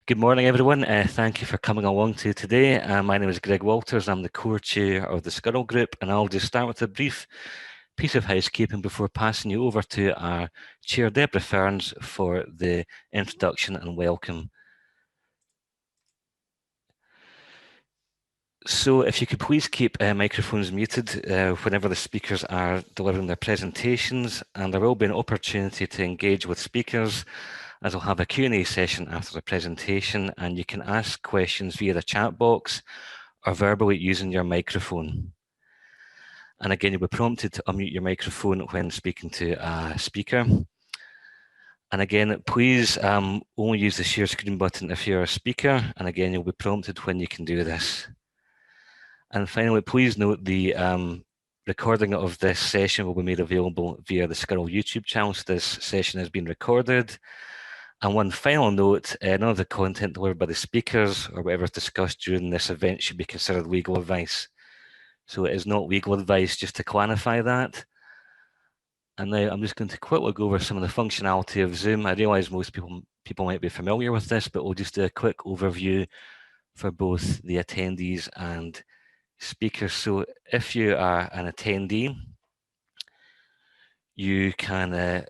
Good morning, everyone. Thank you for coming along to today. My name is Greg Walters. I'm the core chair of the SCURL group, and I'll just start with a brief piece of housekeeping before passing you over to our chair, Deborah Ferns, for the introduction and welcome. So if you could please keep microphones muted whenever the speakers are delivering their presentations, and there will be an opportunity to engage with speakers as I'll have a Q&A session after the presentation, and you can ask questions via the chat box or verbally using your microphone. And again, you'll be prompted to unmute your microphone when speaking to a speaker. And again, please only use the share screen button if you're a speaker, and again, you'll be prompted when you can do this. And finally, please note the recording of this session will be made available via the SCURL YouTube channel. So this session has been recorded. And one final note, none of the content delivered by the speakers or whatever is discussed during this event should be considered legal advice. So it is not legal advice, just to clarify that. And now I'm just going to quickly go over some of the functionality of Zoom. I realise most people might be familiar with this, but we'll just do a quick overview for both the attendees and speakers. So if you are an attendee, you can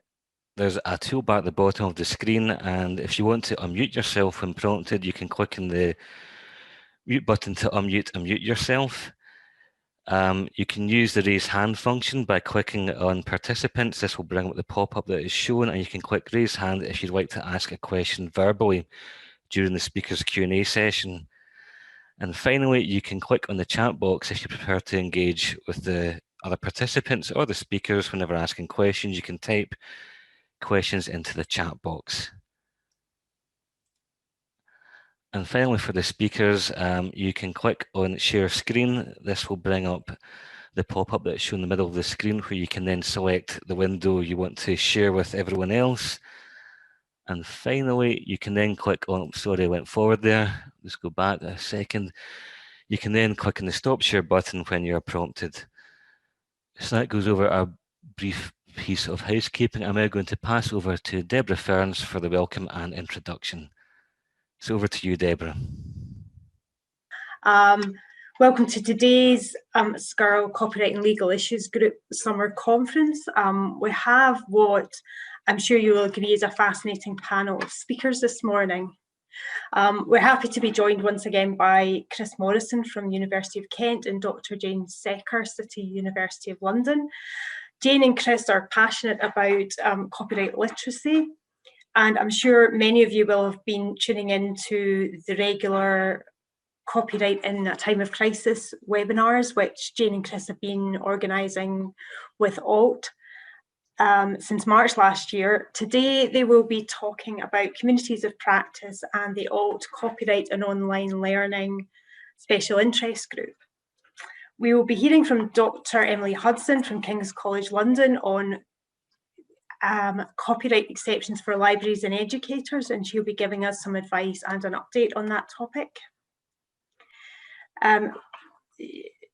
there's a toolbar at the bottom of the screen, and if you want to unmute yourself when prompted, you can click on the mute button to unmute and mute yourself. You can use the raise hand function by clicking on participants. This will bring up the pop-up that is shown, and you can click raise hand if you'd like to ask a question verbally during the speaker's Q&A session. And finally, you can click on the chat box if you prefer to engage with the other participants or the speakers whenever asking questions. You can type questions into the chat box. And finally, for the speakers, you can click on share screen. This will bring up the pop-up that's shown in the middle of the screen, where you can then select the window you want to share with everyone else. And finally, you can then click on, sorry, I went forward there. Let's go back a second. You can then click on the stop share button when you're prompted. So that goes over a brief piece of housekeeping. I'm now going to pass over to Deborah Ferns for the welcome and introduction. So over to you, Deborah. Welcome to today's SCURL Copyright and Legal Issues Group Summer Conference. We have what I'm sure you will agree is a fascinating panel of speakers this morning. We're happy to be joined once again by Chris Morrison from University of Kent and Dr. Jane Secker, City University of London. Jane and Chris are passionate about copyright literacy, and I'm sure many of you will have been tuning into the regular Copyright in a Time of Crisis webinars, which Jane and Chris have been organising with ALT since March last year. Today they will be talking about communities of practice and the ALT Copyright and Online Learning Special Interest Group. We will be hearing from Dr. Emily Hudson from King's College London on copyright exceptions for libraries and educators, and she'll be giving us some advice and an update on that topic.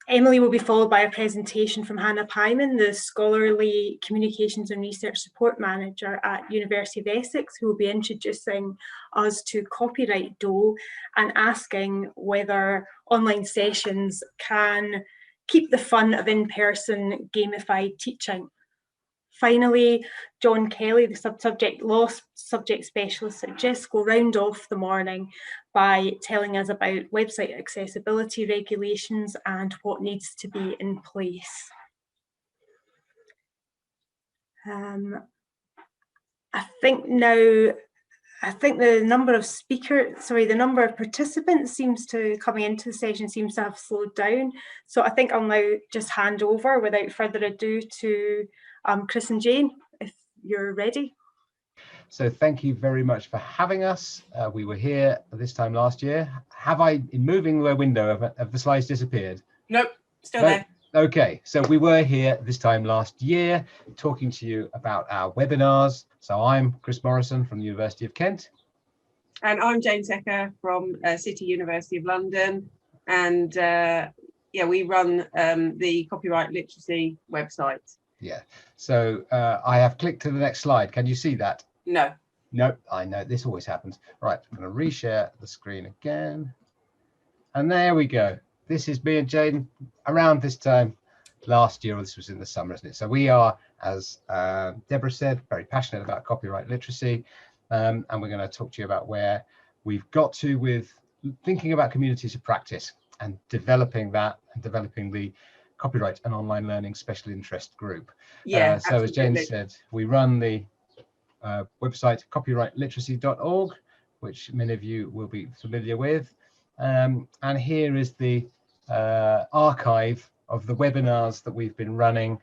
Emily will be followed by a presentation from Hannah Pineman, the Scholarly Communications and Research Support Manager at University of Essex, who will be introducing us to Copyright Doe and asking whether online sessions can keep the fun of in-person gamified teaching. Finally, John Kelly, the law subject specialist at JISC, will round off the morning by telling us about website accessibility regulations and what needs to be in place. I think the number of participants seems to, coming into the session, seems to have slowed down. So I think I'll now just hand over without further ado to Chris and Jane, if you're ready. So thank you very much for having us. We were here this time last year. In moving the window, have the slides disappeared? Nope, still there. Okay, so we were here this time last year talking to you about our webinars. So I'm Chris Morrison from the University of Kent. And I'm Jane Secker from City University of London. And yeah, we run the copyright literacy website. Yeah, so I have clicked to the next slide. Can you see that? No. No, I know this always happens. Right, I'm going to reshare the screen again. And there we go. This is me and Jane around this time last year, or this was in the summer, isn't it? So we are, as Deborah said, very passionate about copyright literacy. And we're going to talk to you about where we've got to with thinking about communities of practice and developing that, and developing the copyright and online learning special interest group. Yeah, so as Jane said, we run the website copyrightliteracy.org, which many of you will be familiar with. And here is the archive of the webinars that we've been running,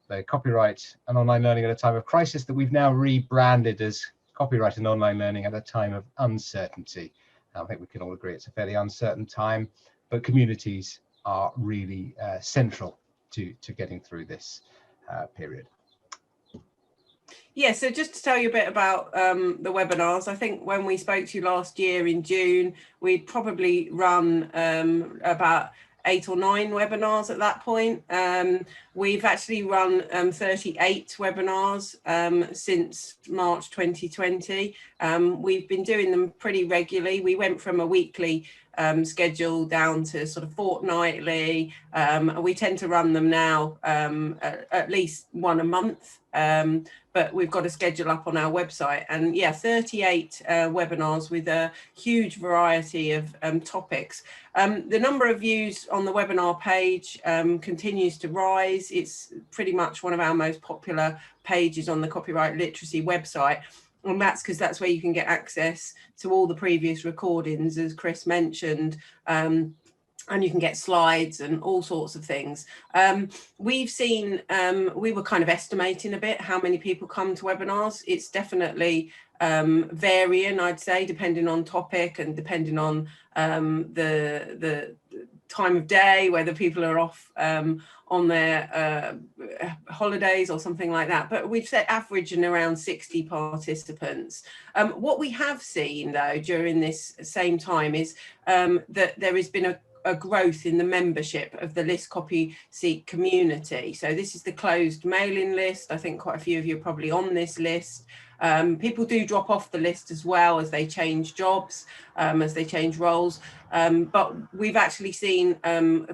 the copyright and online learning at a time of crisis, that we've now rebranded as copyright and online learning at a time of uncertainty. I think we can all agree it's a fairly uncertain time, but communities are really central to getting through this period. Yeah, so just to tell you a bit about the webinars, I think when we spoke to you last year in June, we'd probably run about 8 or 9 webinars at that point. We've actually run 38 webinars since March 2020. We've been doing them pretty regularly. We went from a weekly schedule down to sort of fortnightly. We tend to run them now at least one a month. But we've got a schedule up on our website, and yeah, 38 webinars with a huge variety of topics. The number of views on the webinar page continues to rise. It's pretty much one of our most popular pages on the Copyright Literacy website. And that's because that's where you can get access to all the previous recordings, as Chris mentioned. And you can get slides and all sorts of things. We've seen, we were kind of estimating a bit how many people come to webinars. It's definitely varying, I'd say, depending on topic and depending on the time of day, whether people are off on their holidays or something like that. But we've set averaging around 60 participants. What we have seen, though, during this same time is that there has been a growth in the membership of the List Copy Seek community. So this is the closed mailing list. I think quite a few of you are probably on this list. People do drop off the list as well as they change jobs, as they change roles. But we've actually seen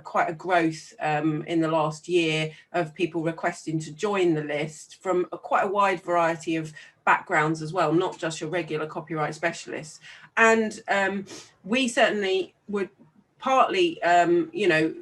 quite a growth in the last year of people requesting to join the list from quite a wide variety of backgrounds as well, not just your regular copyright specialists. And we certainly would partly, you know,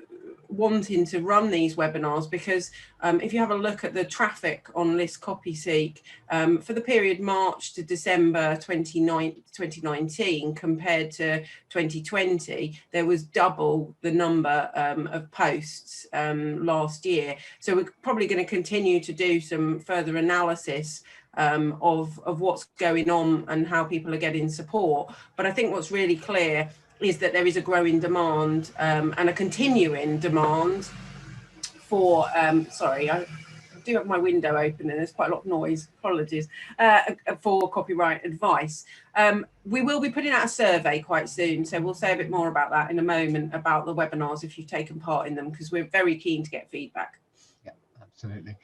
wanting to run these webinars because if you have a look at the traffic on List Copy Seek for the period March to December 2019 compared to 2020, there was double the number of posts last year. So we're probably going to continue to do some further analysis of what's going on and how people are getting support. But I think what's really clear is that there is a growing demand and a continuing demand for, sorry, I do have my window open and there's quite a lot of noise, apologies, for copyright advice. We will be putting out a survey quite soon, so we'll say a bit more about that in a moment, about the webinars if you've taken part in them, because we're very keen to get feedback. Yeah, absolutely.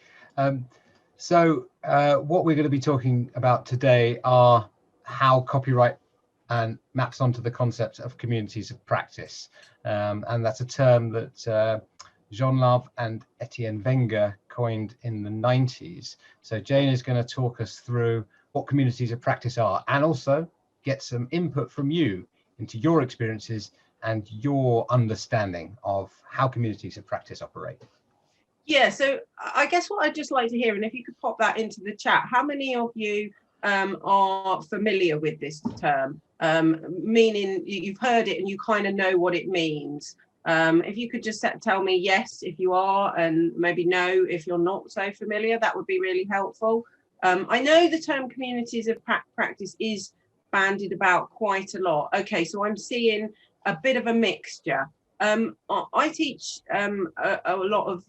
So what we're going to be talking about today are how copyright and maps onto the concept of communities of practice. And that's a term that Jean Love and Etienne Wenger coined in the 90s. So Jane is going to talk us through what communities of practice are, and also get some input from you into your experiences and your understanding of how communities of practice operate. Yeah, so I guess what I'd just like to hear, and if you could pop that into the chat, how many of you are familiar with this term? Meaning you've heard it and you kind of know what it means. If you could just tell me yes if you are, and maybe no if you're not so familiar, that would be really helpful. I know the term communities of practice is bandied about quite a lot. Okay, so I'm seeing a bit of a mixture. I teach a lot of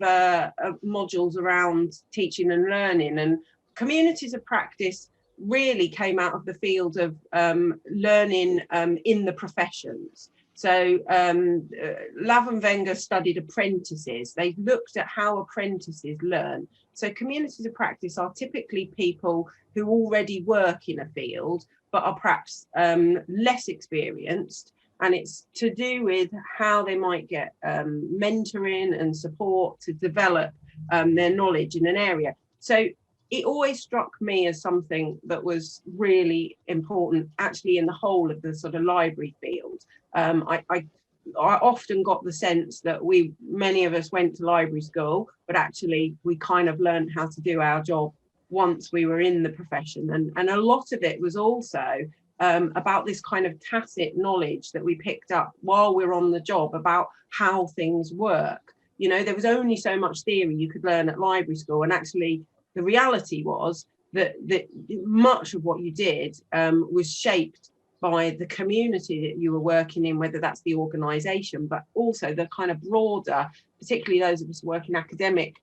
modules around teaching and learning, and communities of practice really came out of the field of learning in the professions. So Lav and Wenger studied apprentices. They looked at how apprentices learn. So communities of practice are typically people who already work in a field, but are perhaps less experienced. And it's to do with how they might get mentoring and support to develop their knowledge in an area. So it always struck me as something that was really important, actually, in the whole of the sort of library field. I often got the sense that many of us went to library school, but actually we kind of learned how to do our job once we were in the profession. And a lot of it was also about this kind of tacit knowledge that we picked up while we're on the job about how things work. You know, there was only so much theory you could learn at library school, and actually the reality was that much of what you did was shaped by the community that you were working in, whether that's the organisation, but also the kind of broader, particularly those of us who work in academic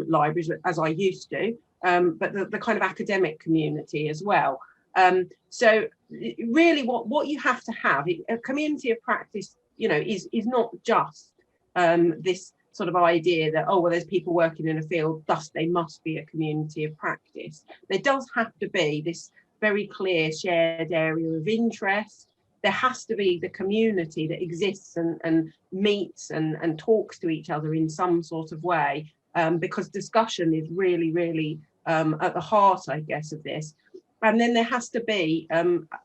libraries, as I used to, but the kind of academic community as well. So really what you have to have, a community of practice, you know, is not just this sort of idea that, oh, well, there's people working in a field, thus they must be a community of practice. There does have to be this very clear shared area of interest. There has to be the community that exists and meets and talks to each other in some sort of way, because discussion is really, really at the heart, I guess, of this. And then there has to be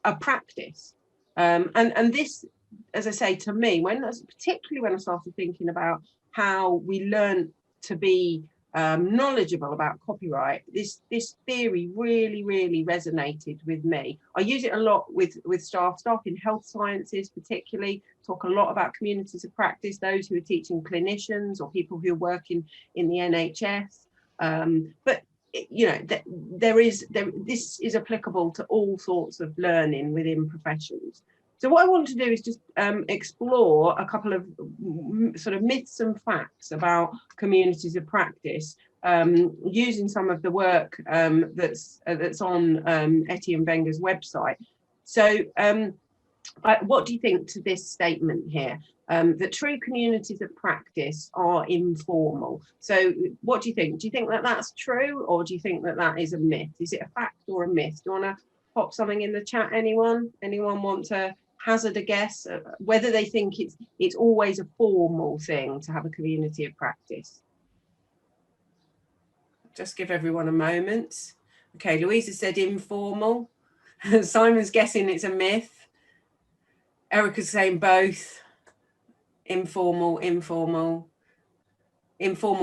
a practice. And this, as I say, to me, particularly when I started thinking about how we learn to be knowledgeable about copyright, this theory really, really resonated with me. I use it a lot with staff in health sciences, particularly, talk a lot about communities of practice, those who are teaching clinicians or people who are working in the NHS. But you know, this is applicable to all sorts of learning within professions. So what I want to do is just explore a couple of sort of myths and facts about communities of practice, using some of the work that's on Etienne Wenger's website. So what do you think to this statement here? That true communities of practice are informal. So what do you think? Do you think that that's true, or do you think that that is a myth? Is it a fact or a myth? Do you want to pop something in the chat, anyone? Anyone want to hazard a guess whether they think it's always a formal thing to have a community of practice? Just give everyone a moment. Okay, Louisa said informal. Simon's guessing it's a myth. Erica's saying both. Informal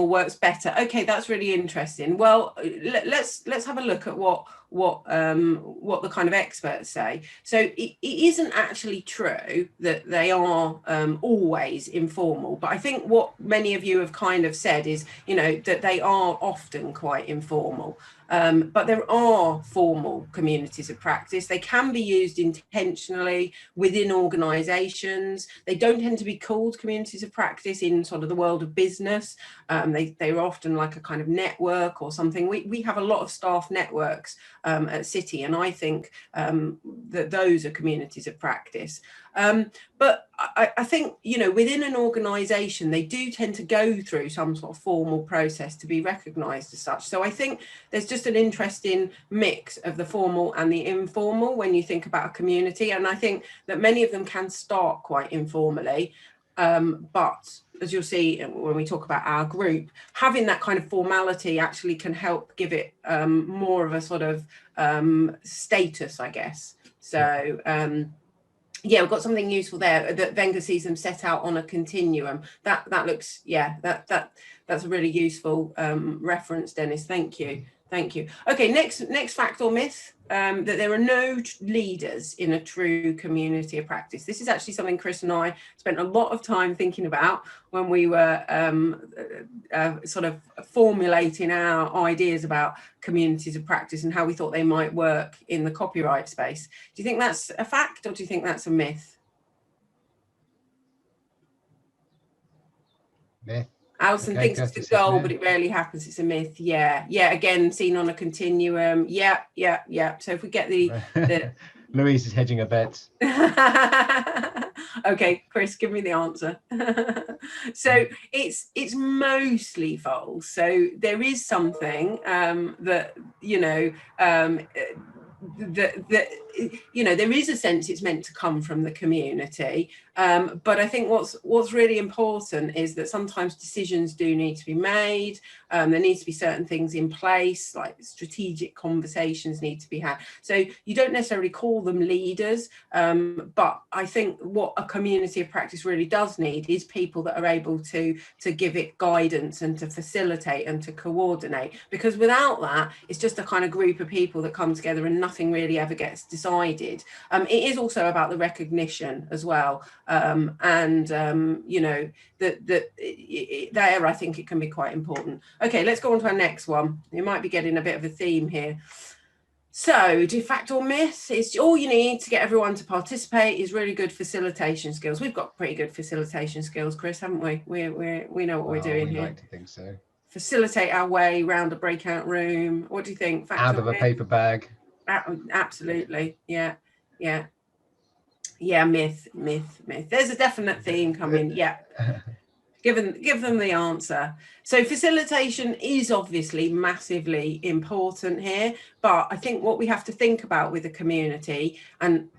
works better. Okay, that's really interesting. Well, let's have a look at what the kind of experts say. So it isn't actually true that they are always informal, but I think what many of you have kind of said is, you know, that they are often quite informal. But there are formal communities of practice. They can be used intentionally within organisations. They don't tend to be called communities of practice in sort of the world of business. They're often like a kind of network or something. We have a lot of staff networks at City, and I think that those are communities of practice. But I think, you know, within an organisation, they do tend to go through some sort of formal process to be recognised as such. So I think there's just an interesting mix of the formal and the informal when you think about a community. And I think that many of them can start quite informally. But as you'll see when we talk about our group, having that kind of formality actually can help give it more of a sort of status, I guess. So yeah, we've got something useful there that Wenger sees them set out on a continuum. That looks, yeah, that's a really useful reference, Dennis. Thank you. Okay, next fact or myth, that there are no leaders in a true community of practice. This is actually something Chris and I spent a lot of time thinking about when we were sort of formulating our ideas about communities of practice and how we thought they might work in the copyright space. Do you think that's a fact, or do you think that's a myth? Myth. Alison thinks it's a goal, but it rarely happens. It's a myth. Yeah. Again, seen on a continuum. Yeah. So if we get the Louise is hedging a bet. Okay, Chris, give me the answer. So it's mostly false. So there is something that, you know, that you know, there is a sense it's meant to come from the community, but I think what's really important is that sometimes decisions do need to be made. There needs to be certain things in place, like strategic conversations need to be had. So you don't necessarily call them leaders, but I think what a community of practice really does need is people that are able to give it guidance and to facilitate and to coordinate, because without that, it's just a kind of group of people that come together and nothing really ever gets decided. It is also about the recognition as well, and you know, there I think it can be quite important. Okay, let's go on to our next one. You might be getting a bit of a theme here. So, de facto myth is all you need to get everyone to participate is really good facilitation skills. We've got pretty good facilitation skills, Chris, haven't we? We know what we're doing here. I like to think so. Facilitate our way around a breakout room. What do you think? Fact Out or of a myth? paper bag. Absolutely, yeah. Myth. There's a definite theme coming. Yeah. Give them the answer. So facilitation is obviously massively important here, but I think what we have to think about with the community, and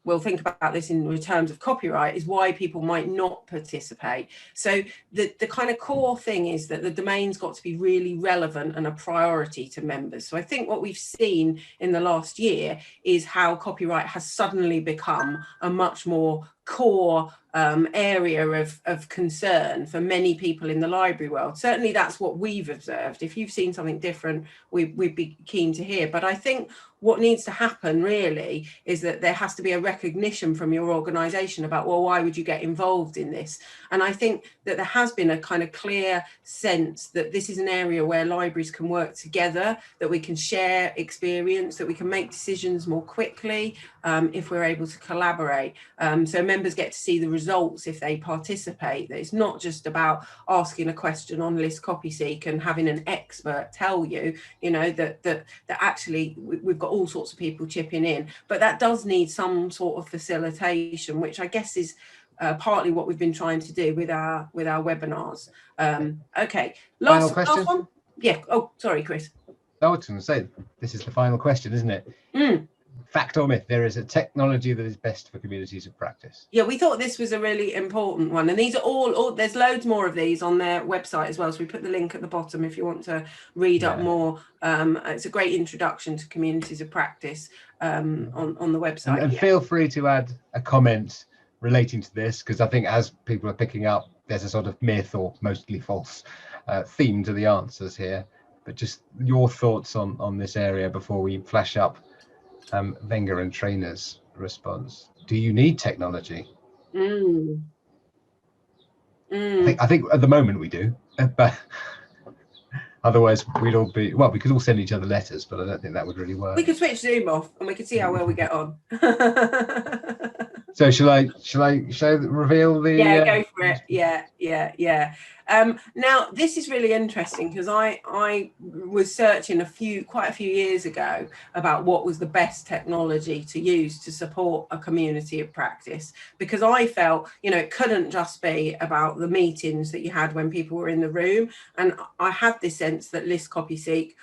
we'll think about this in terms of copyright, is why people might not participate. So the kind of core thing is that the domain's got to be really relevant and a priority to members. So I think what we've seen in the last year is how copyright has suddenly become a much more core area of concern for many people in the library world. Certainly that's what we've observed. If you've seen something different, we'd be keen to hear. But I think what needs to happen really is that there has to be a recognition from your organisation about, well, why would you get involved in this? And I think that there has been a kind of clear sense that this is an area where libraries can work together, that we can share experience, that we can make decisions more quickly if we're able to collaborate. So members get to see the results if they participate, that it's not just about asking a question on List CopySeek and having an expert tell you, you know, that actually we've got all sorts of people chipping in, but that does need some sort of facilitation, which I guess is partly what we've been trying to do with our webinars. Okay, last one. Yeah. Oh, sorry, Chris. I was going to say, this is the final question, isn't it? Fact or myth, there is a technology that is best for communities of practice. Yeah, we thought this was a really important one, and these are all there's loads more of these on their website as well, so we put the link at the bottom if you want to read up more. It's a great introduction to communities of practice on the website. And feel free to add a comment relating to this, because I think as people are picking up, there's a sort of myth or mostly false theme to the answers here. But just your thoughts on this area before we flash up Wenger and Trainer's response. Do you need technology? I think at the moment we do, but otherwise we'd all be, well, we could all send each other letters, but I don't think that would really work. We could switch Zoom off and we could see how well we get on. So shall I reveal the go for it. Yeah. Now this is really interesting because I was searching quite a few years ago about what was the best technology to use to support a community of practice, because I felt, you know, it couldn't just be about the meetings that you had when people were in the room, and I had this sense that List CopySeek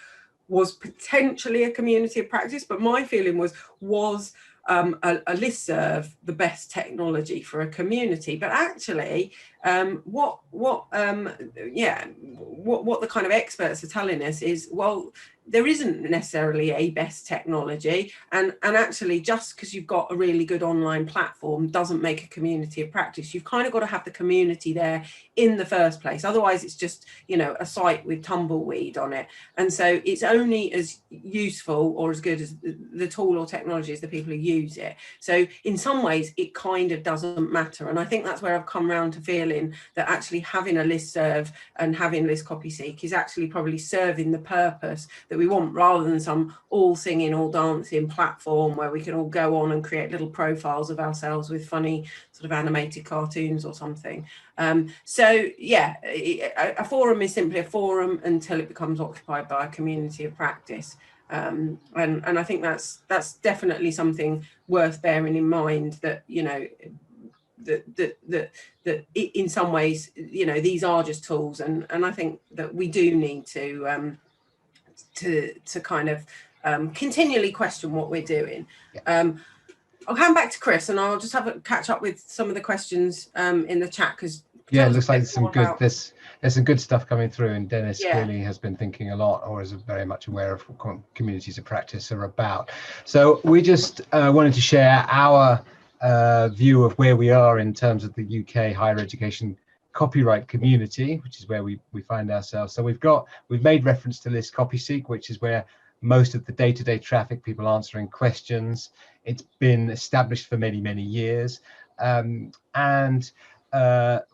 was potentially a community of practice, but my feeling was a listserv the best technology for a community. But actually, what the kind of experts are telling us is, well, there isn't necessarily a best technology, and actually just because you've got a really good online platform doesn't make a community of practice. You've kind of got to have the community there in the first place, otherwise it's just, you know, a site with tumbleweed on it. And so it's only as useful or as good as the tool or technology as the people who use it. So in some ways it kind of doesn't matter, and I think that's where I've come around to feeling that actually having a listserv and having List CopySeek is actually probably serving the purpose that we want, rather than some all singing, all dancing platform where we can all go on and create little profiles of ourselves with funny sort of animated cartoons or something. So yeah, a forum is simply a forum until it becomes occupied by a community of practice. And I think that's definitely something worth bearing in mind, that, you know, that in some ways, you know, these are just tools, and I think that we do need to kind of continually question what we're doing. Yeah. I'll hand back to Chris, and I'll just have a catch up with some of the questions in the chat, because yeah, it looks like some good there's some good stuff coming through, and Dennis clearly has been thinking a lot, or is very much aware of what communities of practice are about. So we just wanted to share our view of where we are in terms of the UK higher education copyright community, which is where we find ourselves. So we've made reference to this CopySeek, which is where most of the day-to-day traffic, people answering questions. It's been established for many years, and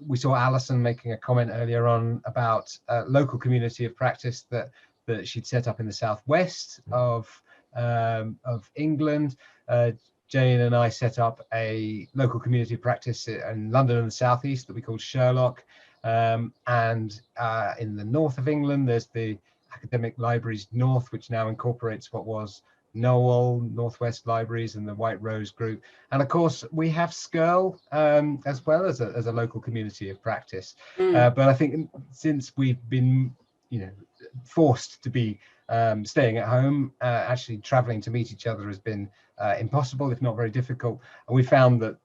we saw Alison making a comment earlier on about a local community of practice that she'd set up in the southwest of England. Jane and I set up a local community of practice in London and the southeast that we call Sherlock, and in the north of England there's the Academic Libraries North, which now incorporates what was Knowle, Northwest Libraries, and the White Rose Group. And of course we have SCURL as well as a local community of practice. But I think since we've been, you know, forced to be staying at home, actually traveling to meet each other has been impossible, if not very difficult. And we found that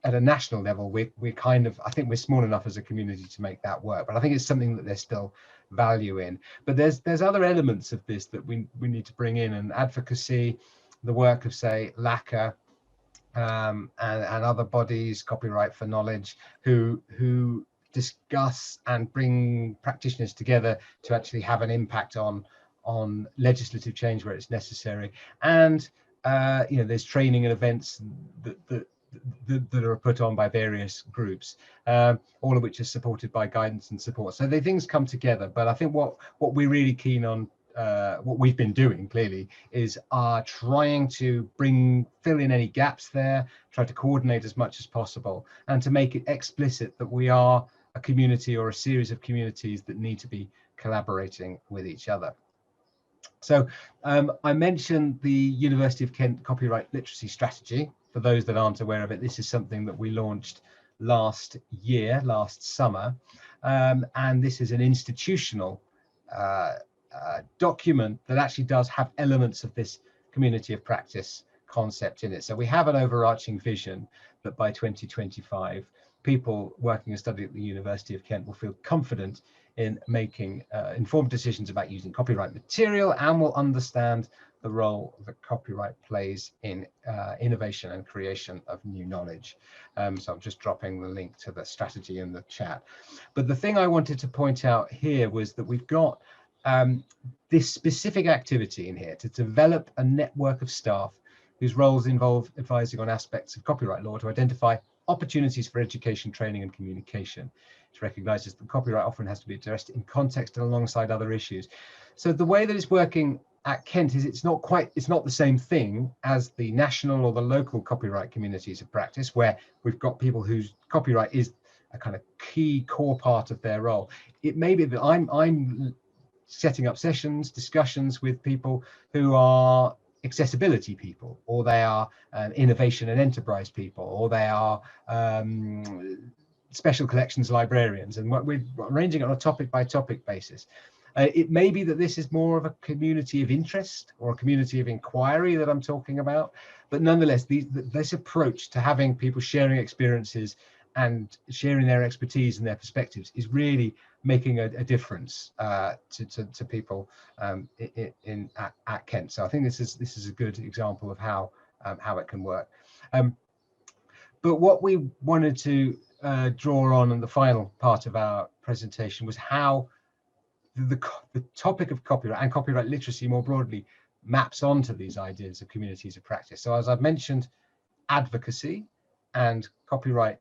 at a national level, we're kind of, I think we're small enough as a community to make that work. But I think it's something that there's still value in. But there's other elements of this that we need to bring in, and advocacy, the work of, say, LACA and other bodies, Copyright for Knowledge, who discuss and bring practitioners together to actually have an impact on legislative change where it's necessary. And you know, there's training and events that are put on by various groups, all of which are supported by guidance and support. So the things come together. But I think what we're really keen on, what we've been doing clearly, is trying to fill in any gaps there, try to coordinate as much as possible, and to make it explicit that we are a community or a series of communities that need to be collaborating with each other. So I mentioned the University of Kent Copyright Literacy Strategy. For those that aren't aware of it, this is something that we launched last summer, and this is an institutional document that actually does have elements of this community of practice concept in it. So we have an overarching vision that by 2025, people working and studying at the University of Kent will feel confident in making informed decisions about using copyright material, and will understand the role that copyright plays in innovation and creation of new knowledge. So I'm just dropping the link to the strategy in the chat. But the thing I wanted to point out here was that we've got this specific activity in here to develop a network of staff whose roles involve advising on aspects of copyright law to identify opportunities for education, training, and communication. It recognises that copyright often has to be addressed in context and alongside other issues. So the way that it's working at Kent is it's not the same thing as the national or the local copyright communities of practice, where we've got people whose copyright is a kind of key core part of their role. It may be that I'm setting up sessions, discussions with people who are accessibility people, or they are innovation and enterprise people, or they are special collections librarians, and we're arranging it on a topic by topic basis. It may be that this is more of a community of interest or a community of inquiry that I'm talking about, but nonetheless, this approach to having people sharing experiences and sharing their expertise and their perspectives is really making a difference to people at Kent. So I think this is a good example of how it can work. But what we wanted to draw on in the final part of our presentation was how the topic of copyright and copyright literacy more broadly maps onto these ideas of communities of practice. So as I've mentioned, advocacy and copyright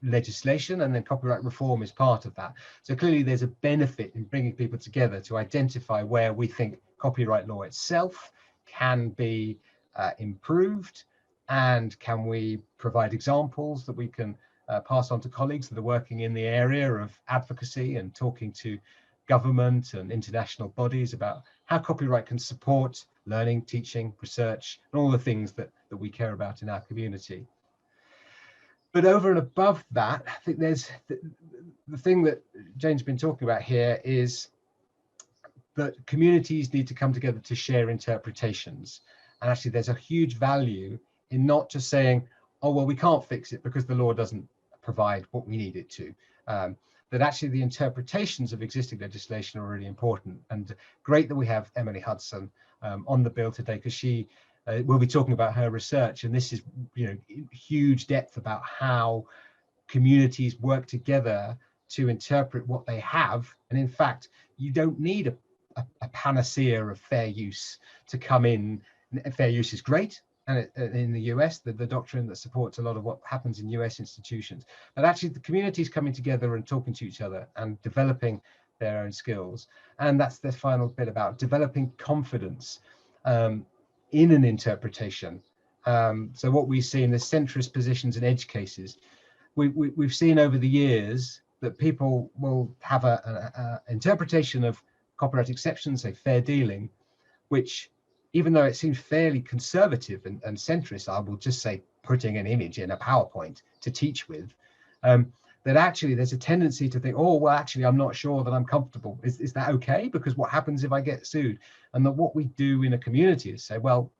legislation, and then copyright reform is part of that. So clearly there's a benefit in bringing people together to identify where we think copyright law itself can be improved, and can we provide examples that we can pass on to colleagues that are working in the area of advocacy and talking to government and international bodies about how copyright can support learning, teaching, research, and all the things that we care about in our community. But over and above that, I think there's the thing that Jane's been talking about here is that communities need to come together to share interpretations. And actually there's a huge value in not just saying, oh, well, we can't fix it because the law doesn't provide what we need it to. That actually the interpretations of existing legislation are really important. And great that we have Emily Hudson on the bill today, because she will be talking about her research. And this is, you know, huge depth about how communities work together to interpret what they have. And in fact, you don't need a panacea of fair use to come in. Fair use is great. And in the US, the doctrine that supports a lot of what happens in US institutions, but actually the communities coming together and talking to each other and developing their own skills. And that's the final bit about developing confidence in an interpretation. So what we see in the centrist positions and edge cases, we've seen over the years that people will have an interpretation of copyright exceptions, say fair dealing, which, even though it seems fairly conservative and centrist, I will just say putting an image in a PowerPoint to teach with, that actually there's a tendency to think, oh, well, actually, I'm not sure that I'm comfortable. Is that okay? Because what happens if I get sued? And that what we do in a community is say, well,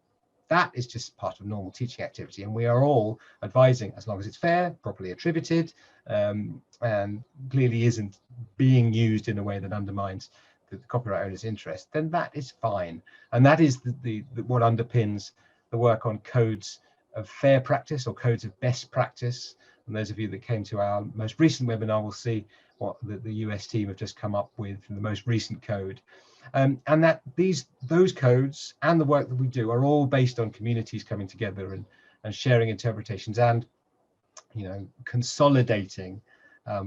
that is just part of normal teaching activity. And we are all advising, as long as it's fair, properly attributed, and clearly isn't being used in a way that undermines the copyright owner's interest, then that is fine. And that is the what underpins the work on codes of fair practice or codes of best practice. And those of you that came to our most recent webinar will see what the US team have just come up with in the most recent code. And that those codes and the work that we do are all based on communities coming together and sharing interpretations and, you know, consolidating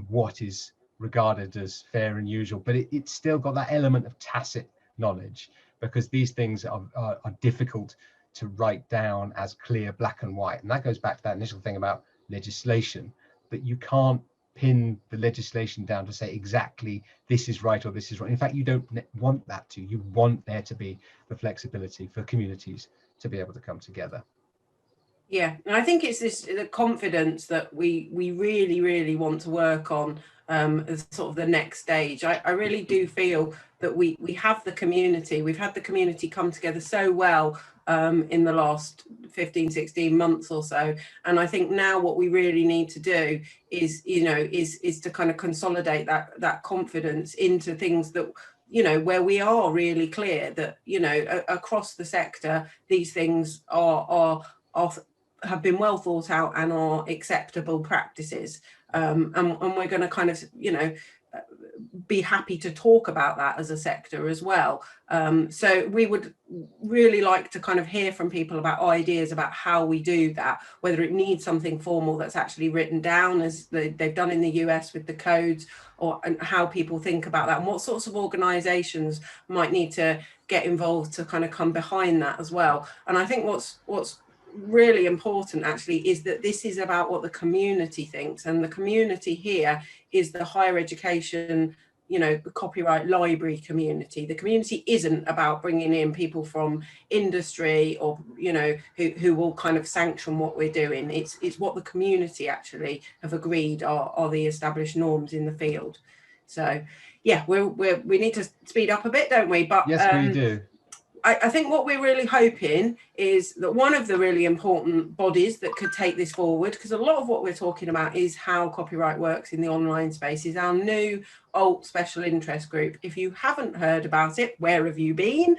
what is regarded as fair and usual, but it's still got that element of tacit knowledge, because these things are difficult to write down as clear black and white. And that goes back to that initial thing about legislation, that you can't pin the legislation down to say exactly this is right or this is wrong. In fact, you don't want that to. You want there to be the flexibility for communities to be able to come together. Yeah, and I think it's the confidence that we really, really want to work on as sort of the next stage. I really do feel that we have the community. We've had the community come together so well in the last 15, 16 months or so. And I think now what we really need to do is, you know, is to kind of consolidate that confidence into things that, you know, where we are really clear that, you know, across the sector, these things have been well thought out and are acceptable practices. And we're going to kind of, you know, be happy to talk about that as a sector as well. So we would really like to kind of hear from people about ideas about how we do that, whether it needs something formal that's actually written down as they've done in the US with the codes, and how people think about that, and what sorts of organisations might need to get involved to kind of come behind that as well. And I think what's really important actually is that this is about what the community thinks, and the community here is the higher education, you know, the copyright library community. The community isn't about bringing in people from industry or, you know, who will kind of sanction what we're doing. It's what the community actually have agreed are the established norms in the field. So yeah, we need to speed up a bit, don't we? But yes, we do. I think what we're really hoping is that one of the really important bodies that could take this forward, because a lot of what we're talking about is how copyright works in the online space, is our new alt special interest group. If you haven't heard about it, where have you been?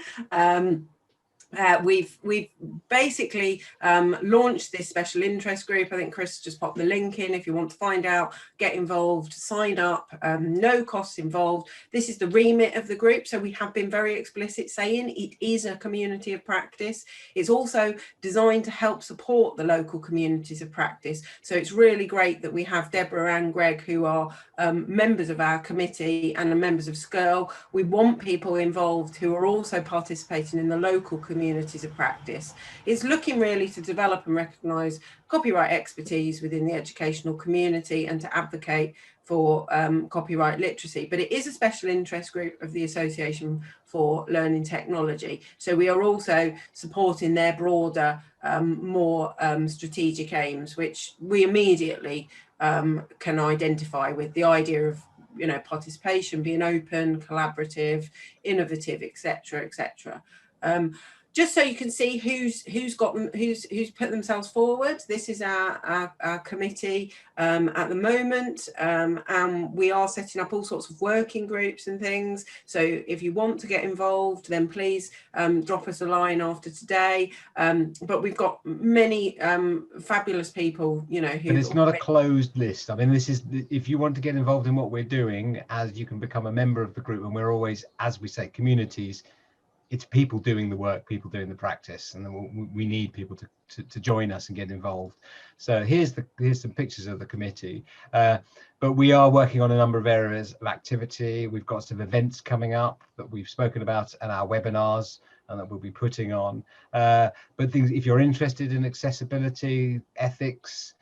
We've basically launched this special interest group. I think Chris just popped the link in. If you want to find out, get involved, sign up, no costs involved. This is the remit of the group. So we have been very explicit saying it is a community of practice. It's also designed to help support the local communities of practice. So it's really great that we have Deborah and Greg, who are members of our committee and are members of SCURL. We want people involved who are also participating in the local community communities of practice. It's looking really to develop and recognise copyright expertise within the educational community and to advocate for copyright literacy. But it is a special interest group of the Association for Learning Technology. So we are also supporting their broader, more strategic aims, which we immediately can identify with the idea of, you know, participation being open, collaborative, innovative, etc., etc. Just so you can see who's put themselves forward. This is our committee at the moment, and we are setting up all sorts of working groups and things. So if you want to get involved, then please drop us a line after today. But we've got many fabulous people, you know, who. But it's not a closed list. I mean, this is, if you want to get involved in what we're doing, as you can become a member of the group, and we're always, as we say, communities. It's people doing the work, people doing the practice, and then we need people to join us and get involved. So here's some pictures of the committee. But we are working on a number of areas of activity. We've got some events coming up that we've spoken about in our webinars and that we'll be putting on. But things, if you're interested in accessibility, ethics,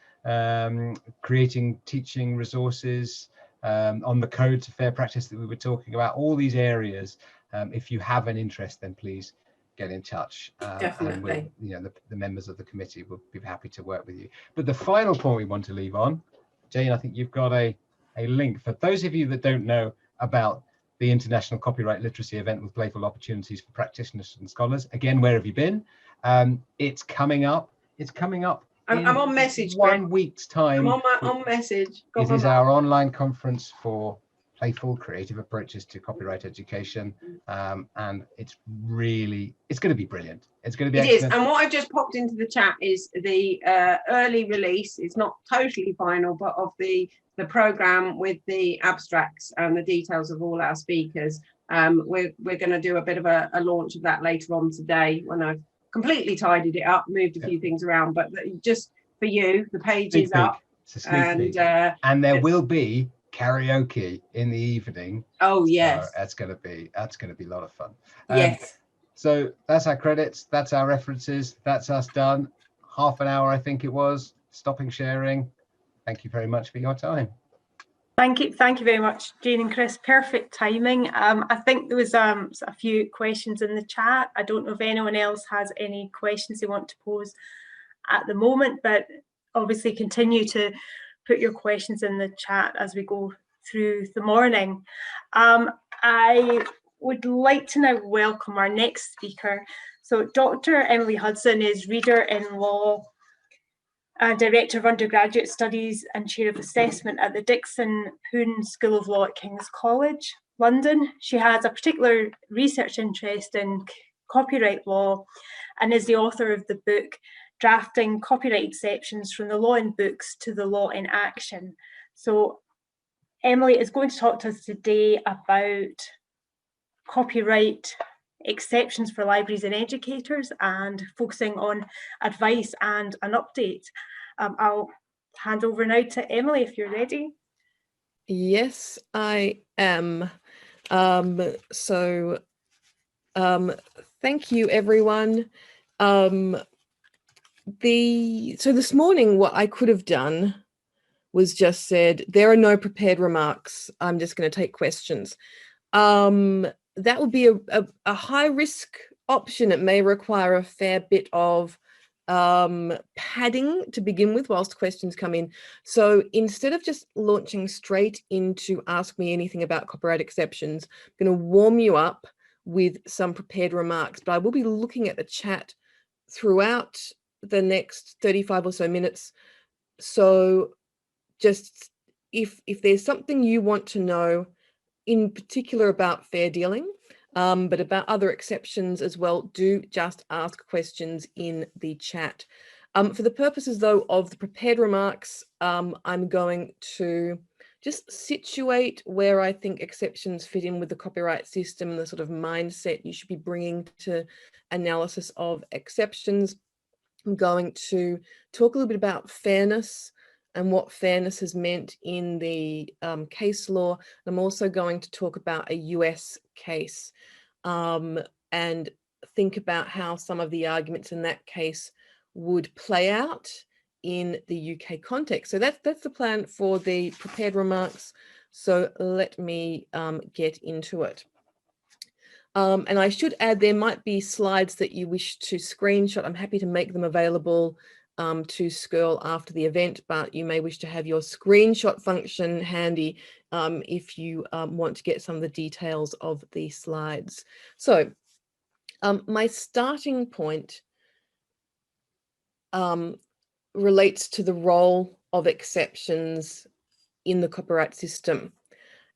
creating teaching resources, on the code to fair practice that we were talking about, all these areas. If you have an interest, then please get in touch. Definitely. And we'll, you know, the members of the committee will be happy to work with you. But the final point we want to leave on, Jane, I think you've got a link. For those of you that don't know about the International Copyright Literacy event with playful opportunities for practitioners and scholars, again, where have you been? It's coming up. It's coming up. I'm on message. 1 week's time. I'm on message. It is our online conference for playful, creative approaches to copyright education, and it's going to be brilliant. It's going to be excellent. And what I've just popped into the chat is the early release. It's not totally final, but of the program with the abstracts and the details of all our speakers. We're going to do a bit of a launch of that later on today when I've completely tidied it up, moved a few things around, but just for you, the page is up. And there will be karaoke in the evening. Oh yes, so that's going to be a lot of fun. Yes. So that's our credits, that's our references, that's us done. Half an hour, I think it was. Stopping sharing. Thank you very much for your time. Thank you very much, Jane and Chris. Perfect timing. I think there was a few questions in the chat. I don't know if anyone else has any questions they want to pose at the moment, but obviously continue to put your questions in the chat as we go through the morning. I would like to now welcome our next speaker. So Dr. Emily Hudson is Reader in Law and Director of Undergraduate Studies and Chair of Assessment at the Dixon Poon School of Law at King's College, London. She has a particular research interest in copyright law and is the author of the book Drafting Copyright Exceptions from the Law in Books to the Law in Action. So Emily is going to talk to us today about copyright exceptions for libraries and educators and focusing on advice and an update. I'll hand over now to Emily if you're ready. Yes, I am. Thank you, everyone. So this morning, what I could have done was just said, there are no prepared remarks. I'm just going to take questions. That would be a high risk option. It may require a fair bit of padding to begin with whilst questions come in. So instead of just launching straight into Ask Me Anything about copyright exceptions, I'm going to warm you up with some prepared remarks, but I will be looking at the chat throughout the next 35 or so minutes. So just if there's something you want to know in particular about fair dealing, but about other exceptions as well, do just ask questions in the chat. For the purposes, though, of the prepared remarks, I'm going to just situate where I think exceptions fit in with the copyright system and the sort of mindset you should be bringing to analysis of exceptions. I'm going to talk a little bit about fairness and what fairness has meant in the case law. I'm also going to talk about a US case and think about how some of the arguments in that case would play out in the UK context. So that's the plan for the prepared remarks. So let me get into it. And I should add, there might be slides that you wish to screenshot. I'm happy to make them available to SCURL after the event, but you may wish to have your screenshot function handy if you want to get some of the details of the slides. So my starting point relates to the role of exceptions in the copyright system.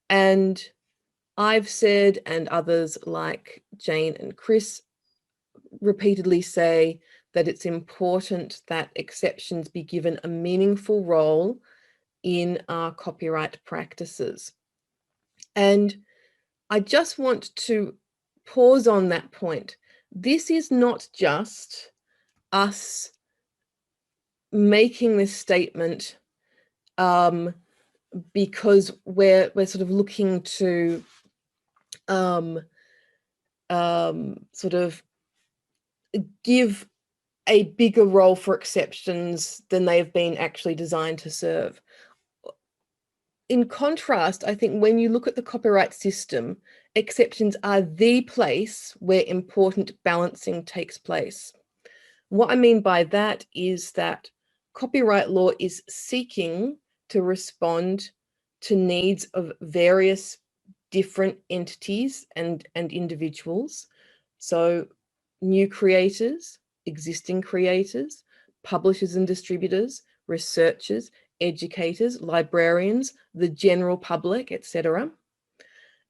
And I've said, and others like Jane and Chris repeatedly say, that it's important that exceptions be given a meaningful role in our copyright practices. And I just want to pause on that point. This is not just us making this statement because we're sort of looking to sort of give a bigger role for exceptions than they have been actually designed to serve. In contrast, I think when you look at the copyright system, exceptions are the place where important balancing takes place. What I mean by that is that copyright law is seeking to respond to needs of various different entities and individuals. So new creators, existing creators, publishers and distributors, researchers, educators, librarians, the general public, etc.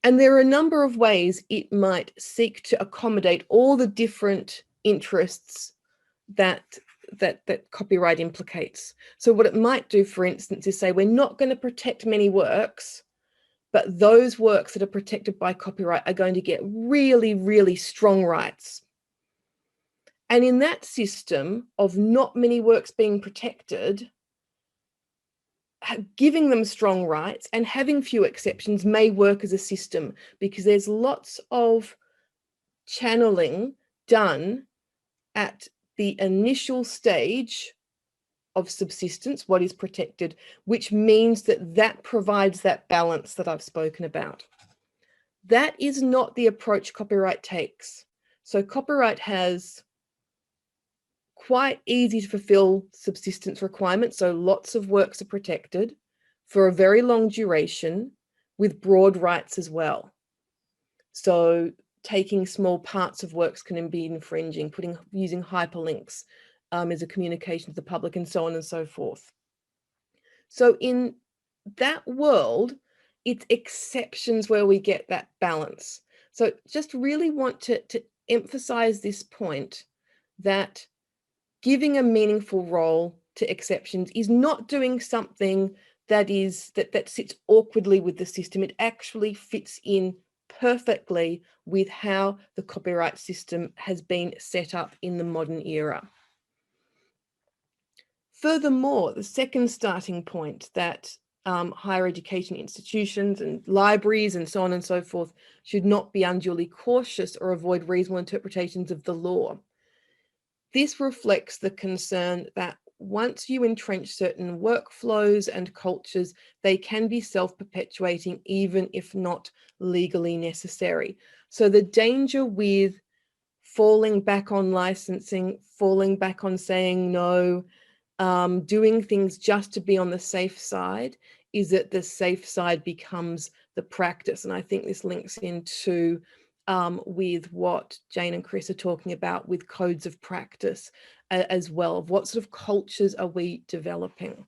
And there are a number of ways it might seek to accommodate all the different interests that copyright implicates. So what it might do, for instance, is say we're not going to protect many works, but those works that are protected by copyright are going to get really, really strong rights. And in that system of not many works being protected, giving them strong rights and having few exceptions may work as a system, because there's lots of channeling done at the initial stage of subsistence, what is protected, which means that provides that balance that I've spoken about. That is not the approach copyright takes. So copyright has quite easy to fulfill subsistence requirements. So lots of works are protected for a very long duration with broad rights as well. So taking small parts of works can be infringing, using hyperlinks as a communication to the public, and so on and so forth. So in that world, it's exceptions where we get that balance. So just really want to emphasize this point, that giving a meaningful role to exceptions is not doing something that sits awkwardly with the system. It actually fits in perfectly with how the copyright system has been set up in the modern era. Furthermore, the second starting point, that higher education institutions and libraries and so on and so forth should not be unduly cautious or avoid reasonable interpretations of the law. This reflects the concern that once you entrench certain workflows and cultures, they can be self-perpetuating, even if not legally necessary. So the danger with falling back on licensing, falling back on saying no, doing things just to be on the safe side, is that the safe side becomes the practice. And I think this links into with what Jane and Chris are talking about with codes of practice as well. What sort of cultures are we developing?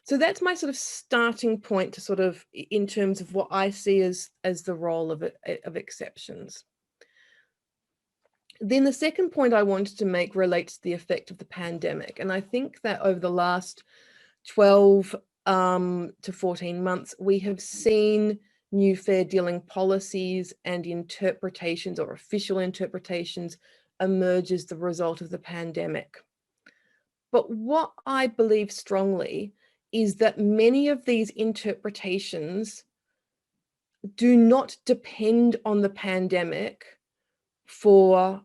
So that's my sort of starting point to sort of in terms of what I see as the role of exceptions. Then the second point I wanted to make relates to the effect of the pandemic. And I think that over the last 12 to 14 months, we have seen new fair dealing policies and interpretations, or official interpretations, emerge as the result of the pandemic. But what I believe strongly is that many of these interpretations do not depend on the pandemic for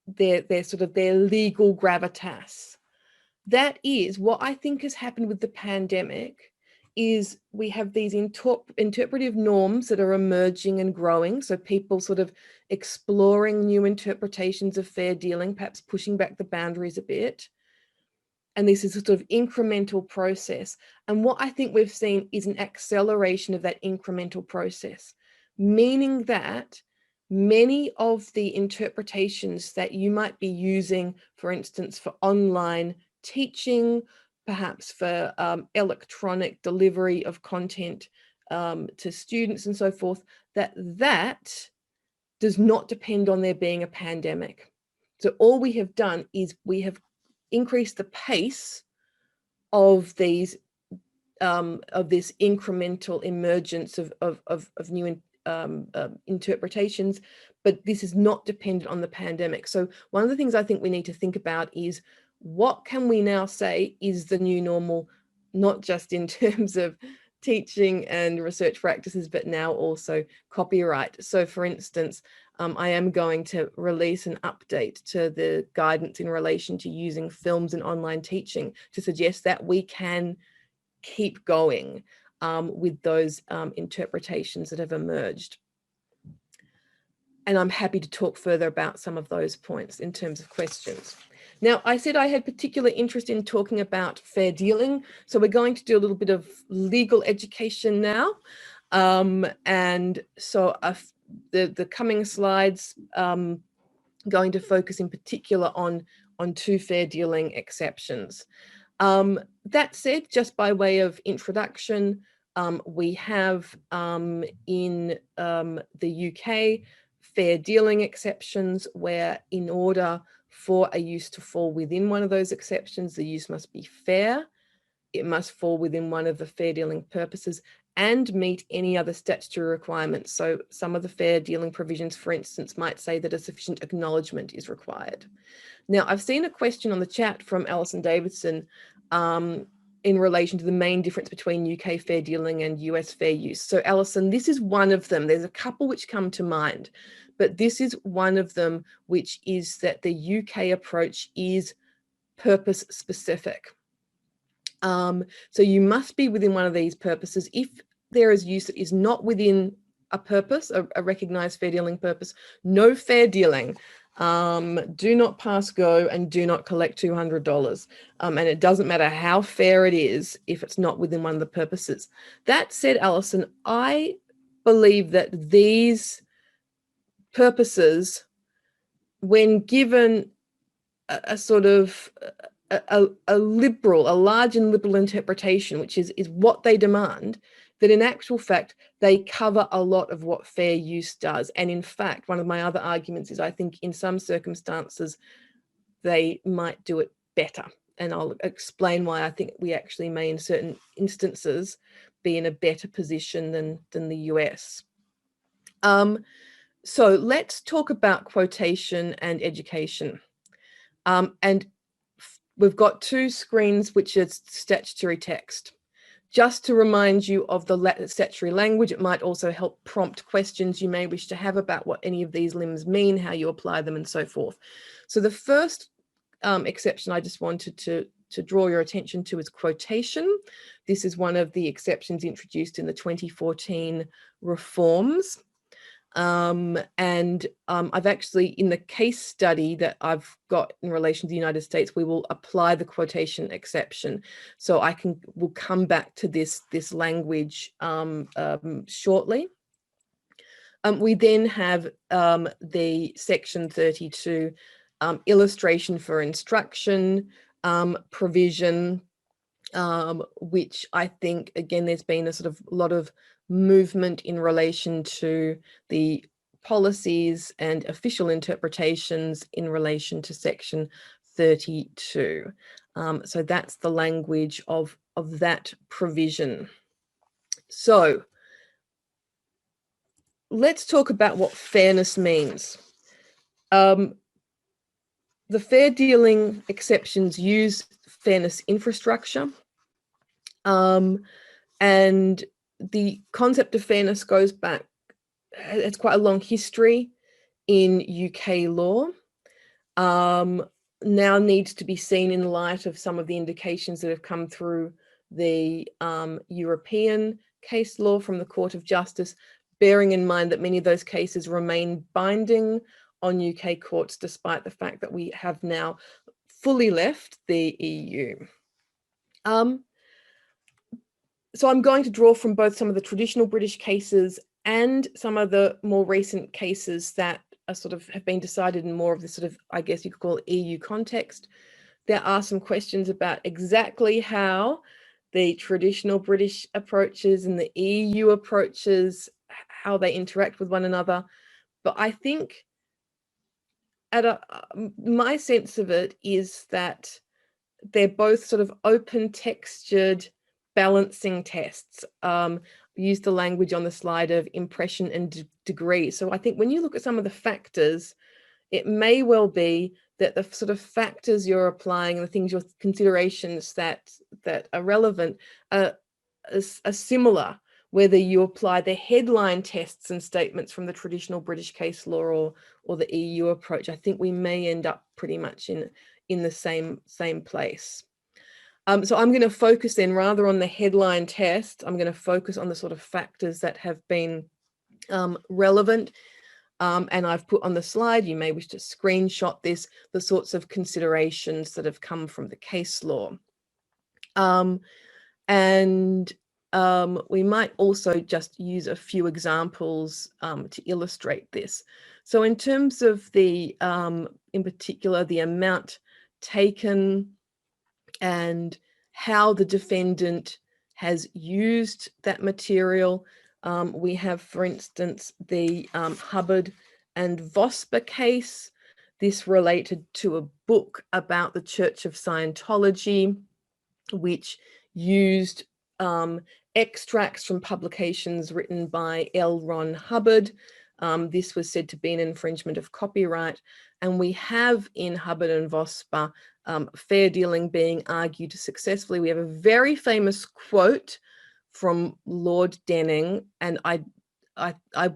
their legal gravitas. That is what I think has happened with the pandemic, is we have these interpretive norms that are emerging and growing. So people sort of exploring new interpretations of fair dealing, perhaps pushing back the boundaries a bit. And this is a sort of incremental process. And what I think we've seen is an acceleration of that incremental process, meaning that many of the interpretations that you might be using, for instance, for online teaching, perhaps for electronic delivery of content to students and so forth, that does not depend on there being a pandemic. So all we have done is we have increased the pace of these of this incremental emergence of new interpretations, but this is not dependent on the pandemic. So one of the things I think we need to think about is, what can we now say is the new normal, not just in terms of teaching and research practices, but now also copyright. So for instance, I am going to release an update to the guidance in relation to using films in online teaching to suggest that we can keep going with those interpretations that have emerged. And I'm happy to talk further about some of those points in terms of questions. Now, I said I had particular interest in talking about fair dealing, so we're going to do a little bit of legal education now. And so the coming slides going to focus in particular on two fair dealing exceptions. That said, just by way of introduction, we have in the UK fair dealing exceptions, where in order for a use to fall within one of those exceptions, the use must be fair, it must fall within one of the fair dealing purposes, and meet any other statutory requirements. So some of the fair dealing provisions, for instance, might say that a sufficient acknowledgement is required. Now, I've seen a question on the chat from Alison Davidson in relation to the main difference between UK fair dealing and US fair use. So Alison, this is one of them. There's a couple which come to mind, but this is one of them, which is that the UK approach is purpose specific. So you must be within one of these purposes. If there is use that is not within a purpose, a recognised fair dealing purpose, no fair dealing. Do not pass go and do not collect $200. And it doesn't matter how fair it is if it's not within one of the purposes. That said, Alison, I believe that these purposes, when given a sort of a large and liberal interpretation, which is what they demand, that in actual fact, they cover a lot of what fair use does. And in fact, one of my other arguments is I think in some circumstances, they might do it better. And I'll explain why I think we actually may in certain instances be in a better position than the US. So let's talk about quotation and education. And we've got two screens, which is statutory text. Just to remind you of the statutory language, it might also help prompt questions you may wish to have about what any of these limbs mean, how you apply them, and so forth. So the first exception I just wanted to draw your attention to is quotation. This is one of the exceptions introduced in the 2014 reforms. I've actually, in the case study that I've got in relation to the United States, we will apply the quotation exception. So we'll come back to this language shortly. We then have the section 32 illustration for instruction provision, which I think, again, there's been a sort of lot of movement in relation to the policies and official interpretations in relation to section 32. So that's the language of that provision. So let's talk about what fairness means. The fair dealing exceptions use fairness infrastructure, and the concept of fairness goes back, it's quite a long history in UK law. now needs to be seen in light of some of the indications that have come through the European case law from the Court of Justice, bearing in mind that many of those cases remain binding on UK courts, despite the fact that we have now fully left the EU. So I'm going to draw from both some of the traditional British cases and some of the more recent cases that are sort of have been decided in more of the sort of, I guess you could call it, EU context. There are some questions about exactly how the traditional British approaches and the EU approaches, how they interact with one another. But I think my sense of it is that they're both sort of open textured balancing tests. We used the language on the slide of impression and degree. So I think when you look at some of the factors, it may well be that the sort of factors you're applying, the things, your considerations that are relevant are similar, whether you apply the headline tests and statements from the traditional British case law or the EU approach. I think we may end up pretty much in the same place. So I'm going to focus then, rather on the headline test, I'm going to focus on the sort of factors that have been relevant. And I've put on the slide, you may wish to screenshot this, the sorts of considerations that have come from the case law. We might also just use a few examples to illustrate this. So in terms of the, in particular, the amount taken and how the defendant has used that material, we have, for instance, the Hubbard and Vosper case. This related to a book about the Church of Scientology, which used extracts from publications written by L. Ron Hubbard. This was said to be an infringement of copyright. And we have in Hubbard and Vosper fair dealing being argued successfully. We have a very famous quote from Lord Denning, and I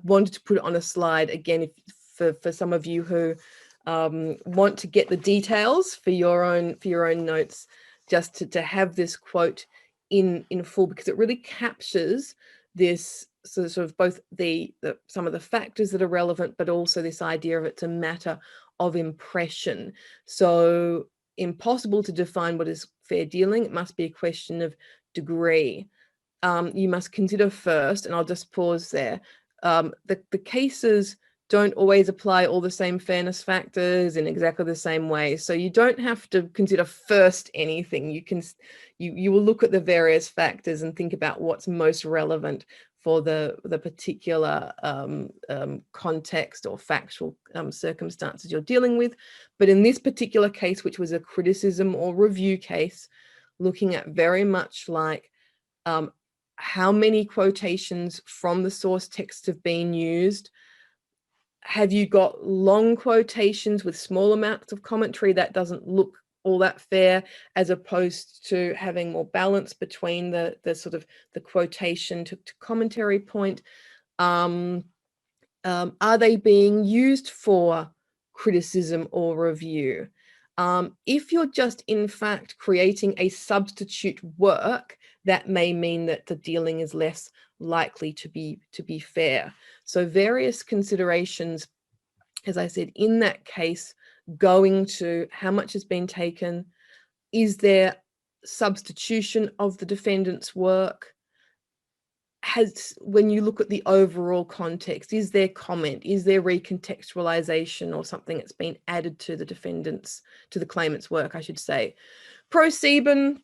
wanted to put it on a slide again for some of you who want to get the details for your own notes, just to have this quote in full, because it really captures this sort of both some of the factors that are relevant, but also this idea of it's a matter of impression. So impossible to define what is fair dealing. It must be a question of degree. You must consider first, and I'll just pause there, the cases don't always apply all the same fairness factors in exactly the same way. So you don't have to consider first anything. You will look at the various factors and think about what's most relevant for the particular context or factual circumstances you're dealing with. But in this particular case, which was a criticism or review case, looking at very much like how many quotations from the source text have been used. Have you got long quotations with small amounts of commentary? That doesn't look all that fair, as opposed to having more balance between the sort of the quotation to commentary point. Are they being used for criticism or review? If you're just in fact creating a substitute work, that may mean that the dealing is less likely to be fair. So various considerations, as I said, in that case, going to how much has been taken, is there substitution of the defendant's work, when you look at the overall context, is there comment, is there recontextualization or something that's been added to the claimant's work, I should say. Pro-Sieben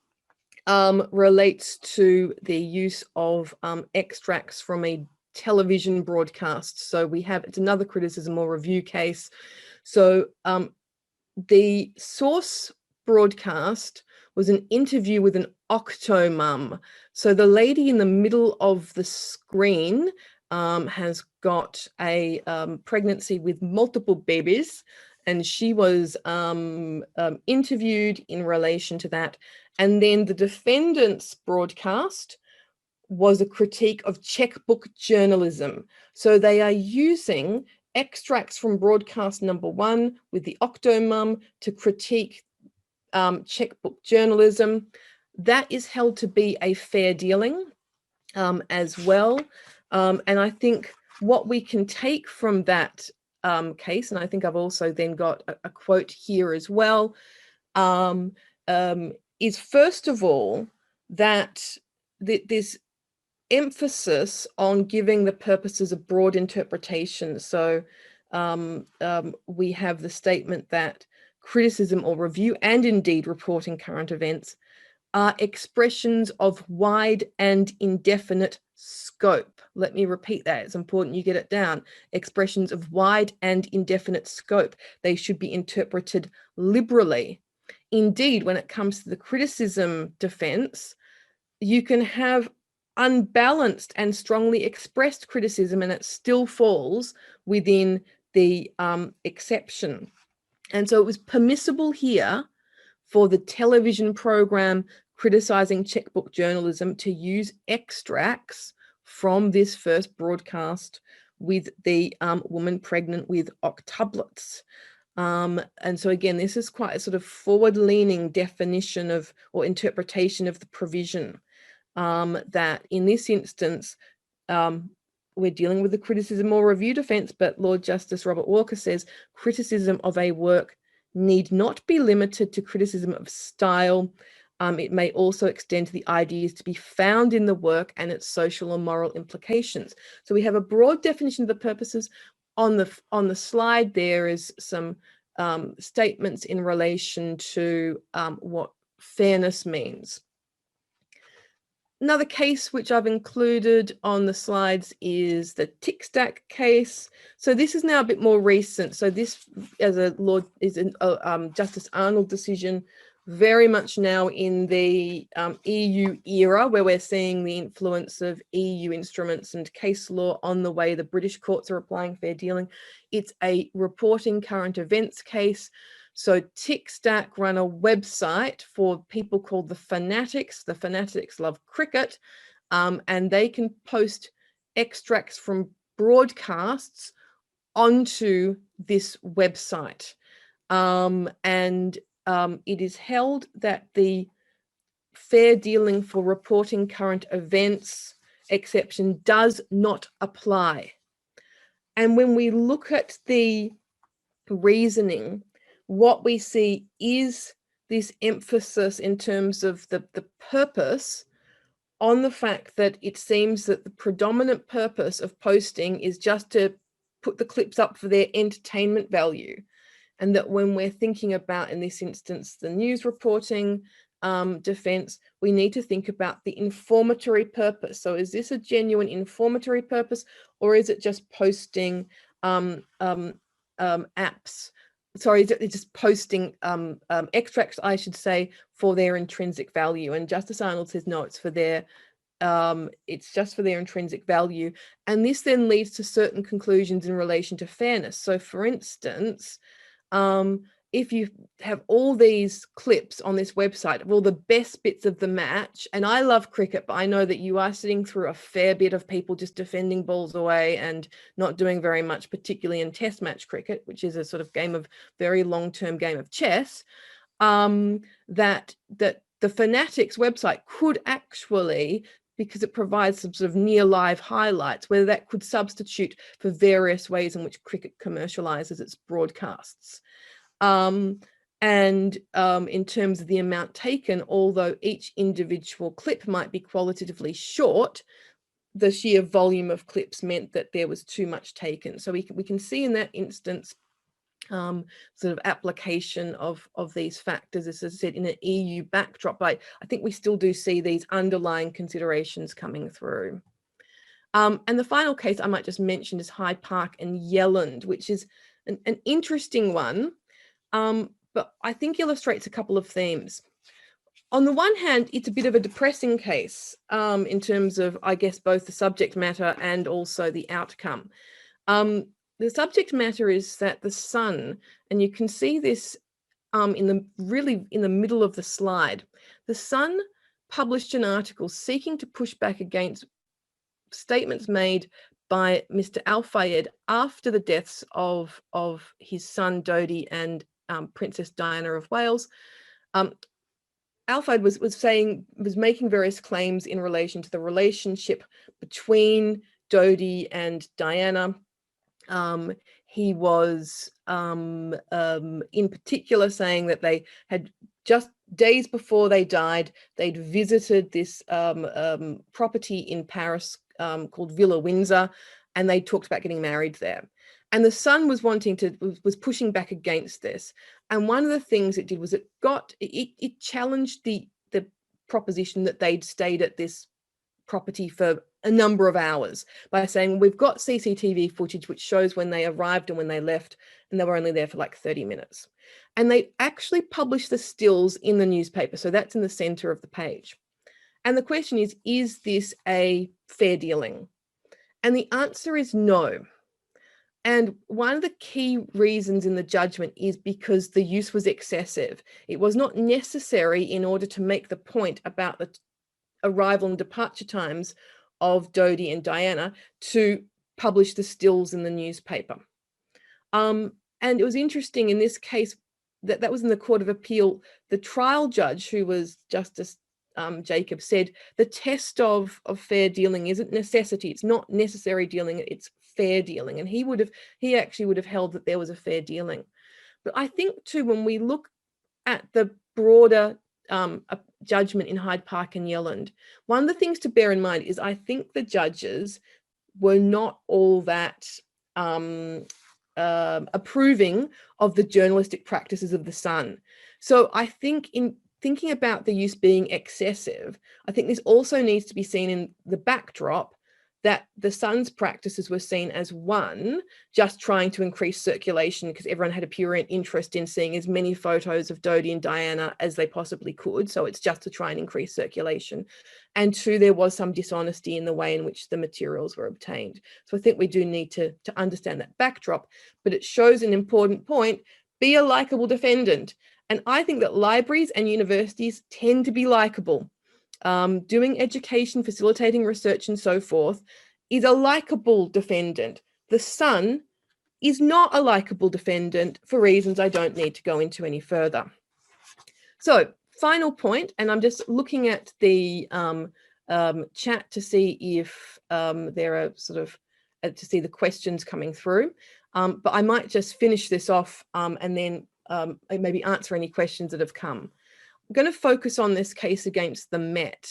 relates to the use of extracts from a television broadcast. So it's another criticism or review case. So the source broadcast was an interview with an octomum. So the lady in the middle of the screen has got a pregnancy with multiple babies, and she was interviewed in relation to that. And then the defendant's broadcast was a critique of checkbook journalism. So they are using extracts from broadcast number 1 with the Octomum to critique checkbook journalism. That is held to be a fair dealing as well. And I think what we can take from that case, and I think I've also then got a quote here as well, is first of all that this emphasis on giving the purposes a broad interpretation. So we have the statement that criticism or review, and indeed reporting current events, are expressions of wide and indefinite scope. Let me repeat that. It's important you get it down. Expressions of wide and indefinite scope. They should be interpreted liberally. Indeed, when it comes to the criticism defense, you can have unbalanced and strongly expressed criticism and it still falls within the exception. And so it was permissible here for the television program criticizing checkbook journalism to use extracts from this first broadcast with the woman pregnant with octuplets. And so again, this is quite a sort of forward-leaning definition of or interpretation of the provision that in this instance, we're dealing with the criticism or review defense, but Lord Justice Robert Walker says criticism of a work need not be limited to criticism of style. It may also extend to the ideas to be found in the work and its social or moral implications. So we have a broad definition of the purposes. On the slide, there is some statements in relation to what fairness means. Another case which I've included on the slides is the Tic Tac case. So this is now a bit more recent. So this, as a Lord, is a Justice Arnold decision, very much now in the EU era, where we're seeing the influence of EU instruments and case law on the way the British courts are applying fair dealing. It's a reporting current events case. So Tic Tac run a website for people called the Fanatics. The Fanatics love cricket, and they can post extracts from broadcasts onto this website. It is held that the fair dealing for reporting current events exception does not apply. And when we look at the reasoning, what we see is this emphasis in terms of the purpose on the fact that it seems that the predominant purpose of posting is just to put the clips up for their entertainment value. And that when we're thinking about, in this instance, the news reporting defense, we need to think about the informatory purpose. So is this a genuine informatory purpose, or is it just posting apps? Sorry, it's just posting extracts, I should say, for their intrinsic value. And Justice Arnold says, no, it's for their it's just for their intrinsic value. And this then leads to certain conclusions in relation to fairness. So for instance, if you have all these clips on this website of all the best bits of the match, and I love cricket, but I know that you are sitting through a fair bit of people just defending balls away and not doing very much, particularly in test match cricket, which is a sort of game of very long-term game of chess, that the Fanatics website could actually, because it provides some sort of near live highlights, whether that could substitute for various ways in which cricket commercializes its broadcasts. In terms of the amount taken, although each individual clip might be qualitatively short, the sheer volume of clips meant that there was too much taken. So we can see in that instance sort of application of these factors, as I said, in an EU backdrop. But I think we still do see these underlying considerations coming through. And the final case I might just mention is Hyde Park and Yelland, which is an interesting one, but I think illustrates a couple of themes. On the one hand, it's a bit of a depressing case in terms of, I guess, both the subject matter and also the outcome. The subject matter is that the Sun, and you can see this in the middle of the slide, the Sun published an article seeking to push back against statements made by Mr. Al-Fayed after the deaths of his son Dodi and Princess Diana of Wales. Al-Fayed was making various claims in relation to the relationship between Dodi and Diana. He was in particular saying that they had just days before they died, they'd visited this property in Paris called Villa Windsor, and they talked about getting married there. And the son was was pushing back against this. And one of the things it did was it challenged the proposition that they'd stayed at this property for a number of hours by saying, we've got CCTV footage which shows when they arrived and when they left, and they were only there for like 30 minutes. And they actually published the stills in the newspaper. So that's in the center of the page. And the question is this a fair dealing? And the answer is no. And one of the key reasons in the judgment is because the use was excessive. It was not necessary in order to make the point about the arrival and departure times of Dodi and Diana to publish the stills in the newspaper. And it was interesting in this case that was in the Court of Appeal. The trial judge, who was Justice Jacob, said the test of fair dealing isn't necessity. It's not necessary dealing, it's fair dealing. And he actually would have held that there was a fair dealing. But I think too, when we look at the broader judgment in Hyde Park and Yelland, one of the things to bear in mind is I think the judges were not all that approving of the journalistic practices of the Sun. So I think in thinking about the use being excessive, I think this also needs to be seen in the backdrop that the Sun's practices were seen as, one, just trying to increase circulation because everyone had a pure interest in seeing as many photos of Dodi and Diana as they possibly could. So it's just to try and increase circulation. And two, there was some dishonesty in the way in which the materials were obtained. So I think we do need to understand that backdrop, but it shows an important point: be a likable defendant. And I think that libraries and universities tend to be likable. Doing education, facilitating research and so forth is a likable defendant. The Sun is not a likable defendant for reasons I don't need to go into any further. So final point, and I'm just looking at the chat to see if there are to see the questions coming through, but I might just finish this off and then maybe answer any questions that have come. I'm going to focus on this case against the Met,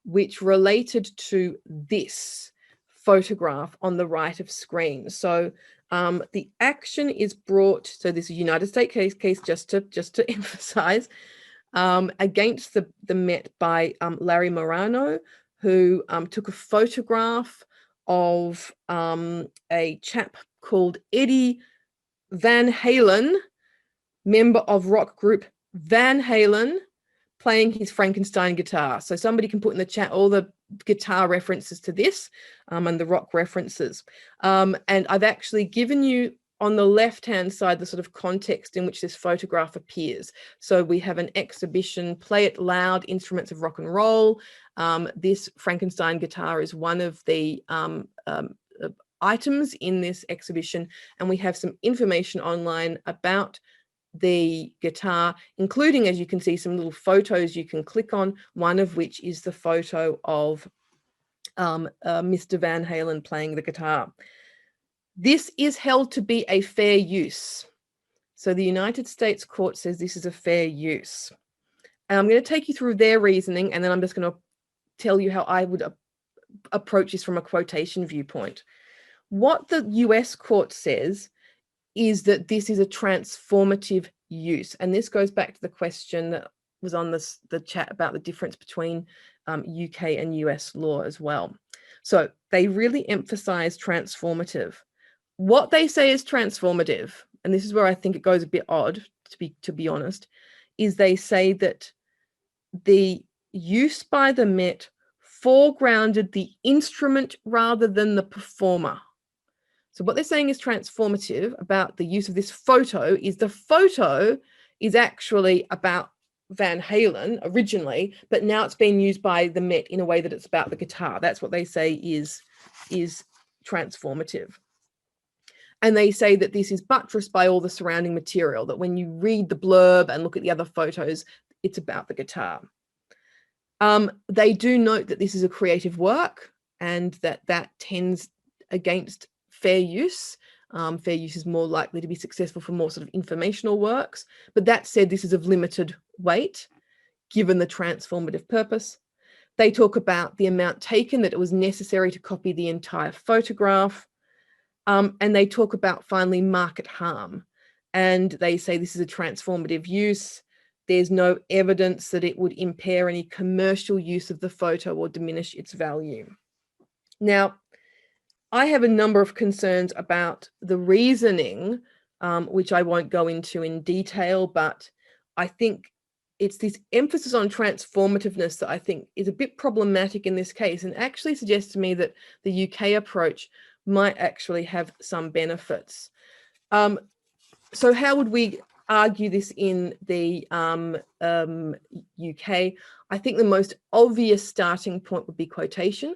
which related to this photograph on the right of screen. So the action is brought, so this is a United States case just to emphasize, against the Met by Larry Morano, who took a photograph of a chap called Eddie Van Halen, member of rock group Van Halen, playing his Frankenstein guitar. So somebody can put in the chat all the guitar references to this and the rock references. And I've actually given you on the left-hand side the sort of context in which this photograph appears. So we have an exhibition, Play It Loud, Instruments of Rock and Roll. This Frankenstein guitar is one of the items in this exhibition, and we have some information online about the guitar, including, as you can see, some little photos you can click on, one of which is the photo of Mr. Van Halen playing the guitar. This is held to be a fair use. So the United States court says this is a fair use. And I'm going to take you through their reasoning, and then I'm just going to tell you how I would approach this from a quotation viewpoint. What the US court says is that this is a transformative use. And this goes back to the question that was on the chat about the difference between UK and US law as well. So they really emphasize transformative. What they say is transformative, and this is where I think it goes a bit odd, to be honest, is they say that the use by the Met foregrounded the instrument rather than the performer. So what they're saying is transformative about the use of this photo is the photo is actually about Van Halen originally, but now it's been used by the Met in a way that it's about the guitar. That's what they say is transformative. And they say that this is buttressed by all the surrounding material, that when you read the blurb and look at the other photos, it's about the guitar. They do note that this is a creative work and that tends against fair use. Fair use is more likely to be successful for more sort of informational works. But that said, this is of limited weight, given the transformative purpose. They talk about the amount taken, that it was necessary to copy the entire photograph. And they talk about, finally, market harm. And they say this is a transformative use. There's no evidence that it would impair any commercial use of the photo or diminish its value. Now, I have a number of concerns about the reasoning, which I won't go into in detail, but I think it's this emphasis on transformativeness that I think is a bit problematic in this case, and actually suggests to me that the UK approach might actually have some benefits. So how would we argue this in the UK? I think the most obvious starting point would be quotation,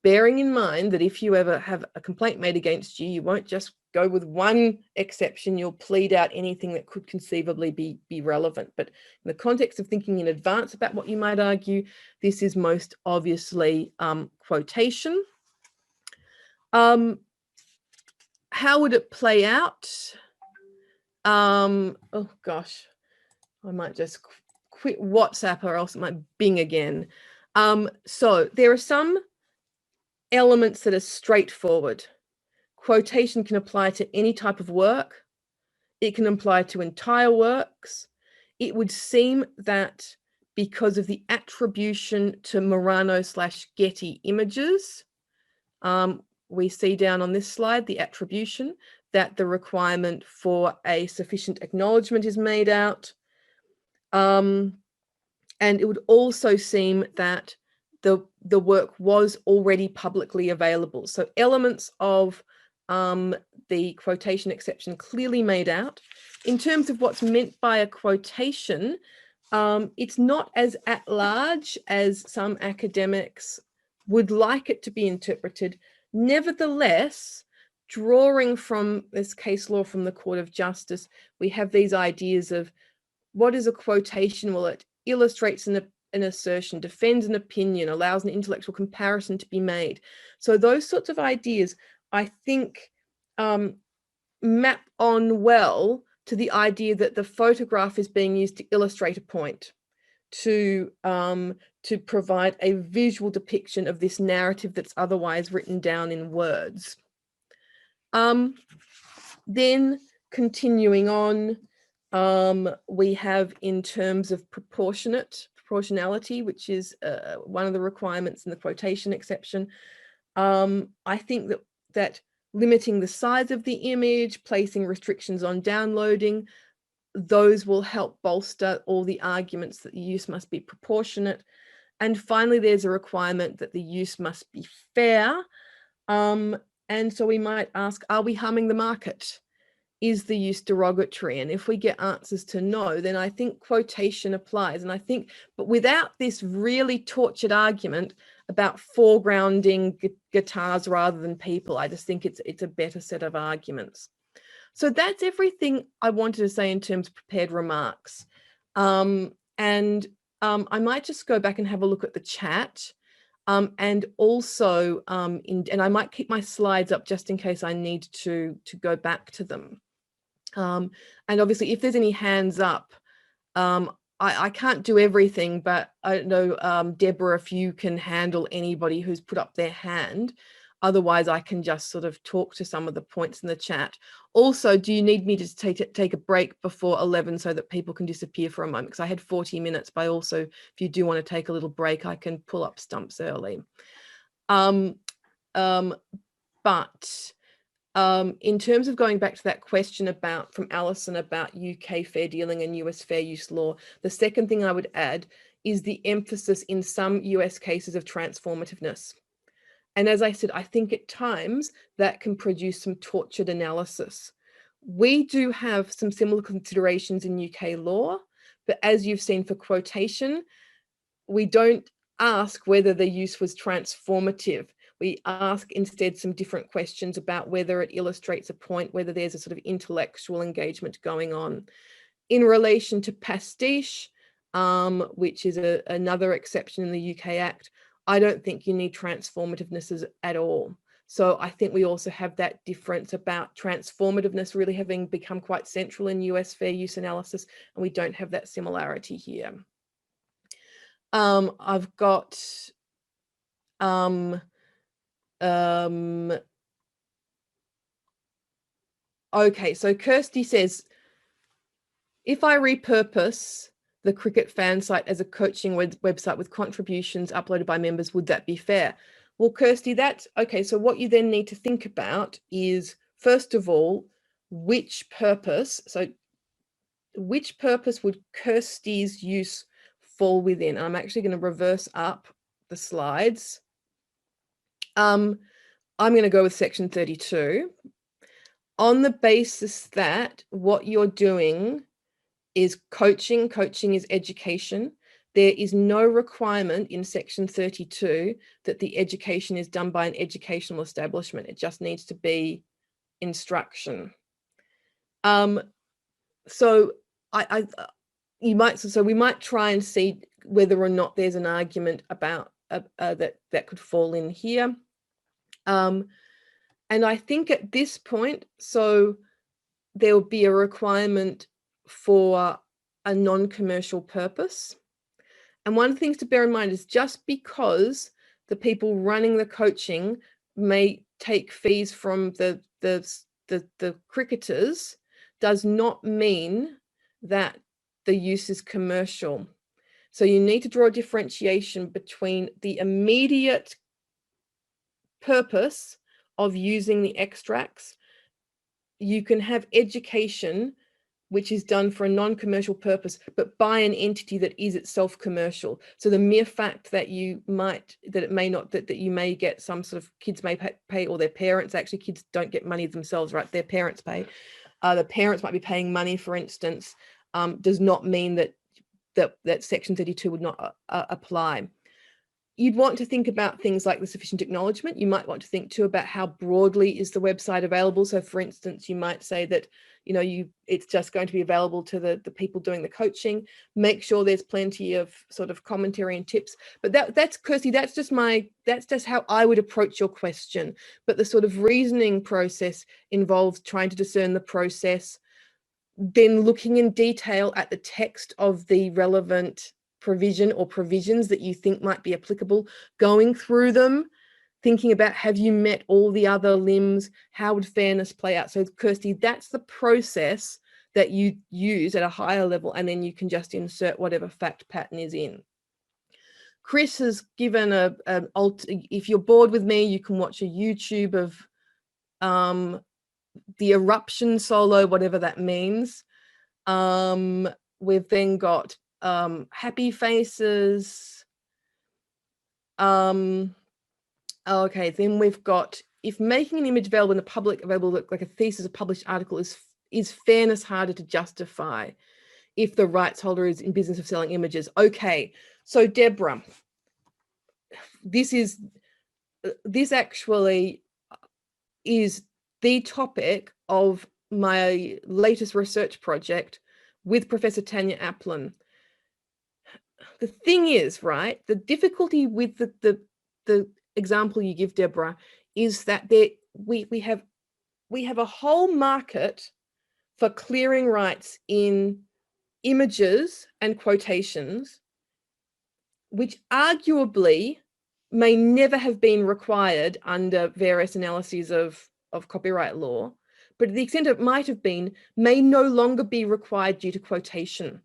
bearing in mind that if you ever have a complaint made against you, you won't just go with one exception, you'll plead out anything that could conceivably be relevant. But in the context of thinking in advance about what you might argue, this is most obviously quotation. How would it play out? Oh gosh, I might just quit WhatsApp or else it might bing again. So there are some elements that are straightforward. Quotation can apply to any type of work. It can apply to entire works. It would seem that because of the attribution to Murano/Getty images, we see down on this slide the attribution, that the requirement for a sufficient acknowledgement is made out. And it would also seem that the work was already publicly available. So elements of the quotation exception clearly made out. In terms of what's meant by a quotation, it's not as at large as some academics would like it to be interpreted. Nevertheless, drawing from this case law from the Court of Justice, we have these ideas of what is a quotation? Well, it illustrates an assertion, defends an opinion, allows an intellectual comparison to be made. So those sorts of ideas, I think, map on well to the idea that the photograph is being used to illustrate a point, to provide a visual depiction of this narrative that's otherwise written down in words. Then continuing on, we have in terms of proportionality, which is one of the requirements in the quotation exception. I think that limiting the size of the image, placing restrictions on downloading, those will help bolster all the arguments that the use must be proportionate. And finally, there's a requirement that the use must be fair. And so we might ask, are we harming the market? Is the use derogatory? And if we get answers to no, then I think quotation applies. And I think, but without this really tortured argument about foregrounding guitars rather than people, I just think it's a better set of arguments. So that's everything I wanted to say in terms of prepared remarks. I might just go back and have a look at the chat. And also, and I might keep my slides up just in case I need to go back to them. And obviously, if there's any hands up, I can't do everything, but I don't know, Deborah, if you can handle anybody who's put up their hand. Otherwise, I can just sort of talk to some of the points in the chat. Also, do you need me to take a break before 11 so that people can disappear for a moment? Because I had 40 minutes, but also, if you do want to take a little break, I can pull up stumps early. In terms of going back to that question from Alison about UK fair dealing and US fair use law, the second thing I would add is the emphasis in some US cases of transformativeness. And as I said, I think at times that can produce some tortured analysis. We do have some similar considerations in UK law, but as you've seen for quotation, we don't ask whether the use was transformative. we ask instead some different questions about whether it illustrates a point, whether there's a sort of intellectual engagement going on. In relation to pastiche, which is another exception in the UK Act, I don't think you need transformativeness at all. So I think we also have that difference about transformativeness really having become quite central in US fair use analysis, and we don't have that similarity here. I've got okay, so Kirsty says, if I repurpose the cricket fan site as a coaching website with contributions uploaded by members, would that be fair? Well, Kirsty, that's okay. So what you then need to think about is, first of all, which purpose? So which purpose would Kirsty's use fall within? I'm actually going to reverse up the slides. I'm going to go with section 32 on the basis that what you're doing is coaching. Coaching is education. There is no requirement in section 32 that the education is done by an educational establishment. It just needs to be instruction. So we might try and see whether or not there's an argument about that could fall in here. And I think at this point, so there will be a requirement for a non-commercial purpose. And one of the things to bear in mind is, just because the people running the coaching may take fees from the cricketers does not mean that the use is commercial. So you need to draw a differentiation between the immediate purpose of using the extracts. You can have education which is done for a non-commercial purpose, but by an entity that is itself commercial. So the mere fact that you might get some sort of, kids may pay, or their parents, actually kids don't get money themselves, right? Their parents pay. The parents might be paying money, for instance, does not mean that section 32 would not apply. You'd want to think about things like the sufficient acknowledgement. You might want to think too about how broadly is the website available. So for instance, you might say that, it's just going to be available to the people doing the coaching. Make sure there's plenty of sort of commentary and tips. But that's Kirsty, that's just how I would approach your question. But the sort of reasoning process involves trying to discern the process, then looking in detail at the text of the relevant provision or provisions that you think might be applicable, going through them, thinking about, have you met all the other limbs? How would fairness play out? So Kirsty, that's the process that you use at a higher level, and then you can just insert whatever fact pattern is in. Chris has given if you're bored with me, you can watch a YouTube of the eruption solo, whatever that means. We've then got happy faces. Okay, then we've got, if making an image available in the public, available like a thesis, a published article, is fairness harder to justify if the rights holder is in business of selling images. Okay, so Deborah, this actually is the topic of my latest research project with Professor Tanya Aplin. The thing is, right, the difficulty with the example you give, Deborah, is that we have a whole market for clearing rights in images and quotations, which arguably may never have been required under various analyses of copyright law, but to the extent it might have been, may no longer be required due to quotation.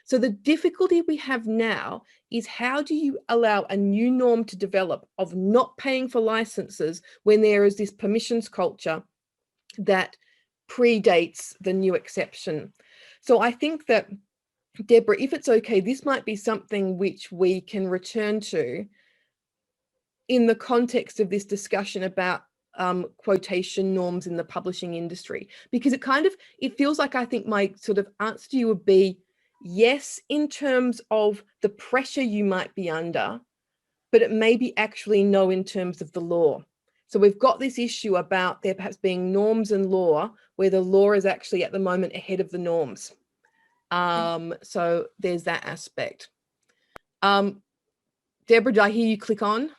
So the difficulty we have now is, how do you allow a new norm to develop of not paying for licenses when there is this permissions culture that predates the new exception? So I think that, Deborah, if it's okay, this might be something which we can return to in the context of this discussion about quotation norms in the publishing industry, because it feels like, I think my sort of answer to you would be yes, in terms of the pressure you might be under but it may be actually no in terms of the law. So we've got this issue about there perhaps being norms and law where the law is actually at the moment ahead of the norms. So there's that aspect. Deborah, did I hear you click on?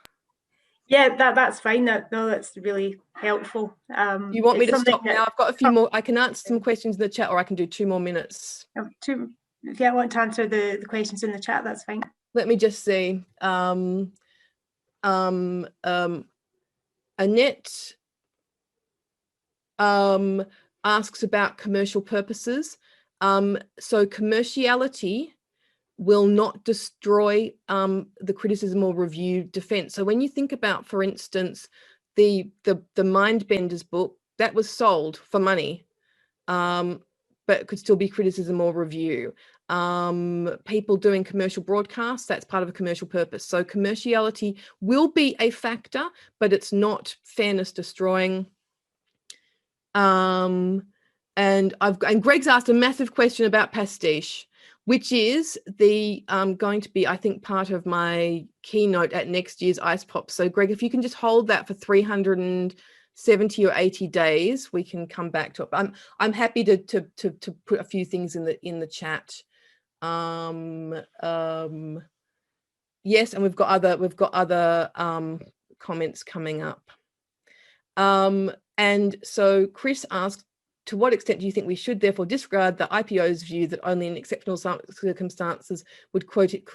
Yeah, that's fine. No, that's really helpful. You want me to stop now? I've got a few more. I can answer some questions in the chat, or I can do 2 more minutes. If you want to answer the questions in the chat, that's fine. Let me just see. Annette asks about commercial purposes. So commerciality will not destroy the criticism or review defense. So when you think about, for instance, the Mindbenders book, that was sold for money, but it could still be criticism or review. People doing commercial broadcasts, that's part of a commercial purpose. So commerciality will be a factor, but it's not fairness destroying. And Greg's asked a massive question about pastiche, which is the going to be, I think, part of my keynote at next year's Ice Pop. So Greg, if you can just hold that for 370 or 80 days, we can come back to it. I'm happy to put a few things in the chat. Yes, and we've got other comments coming up. And so Chris asked, to what extent do you think we should therefore disregard the IPO's view that only in exceptional circumstances would quote it?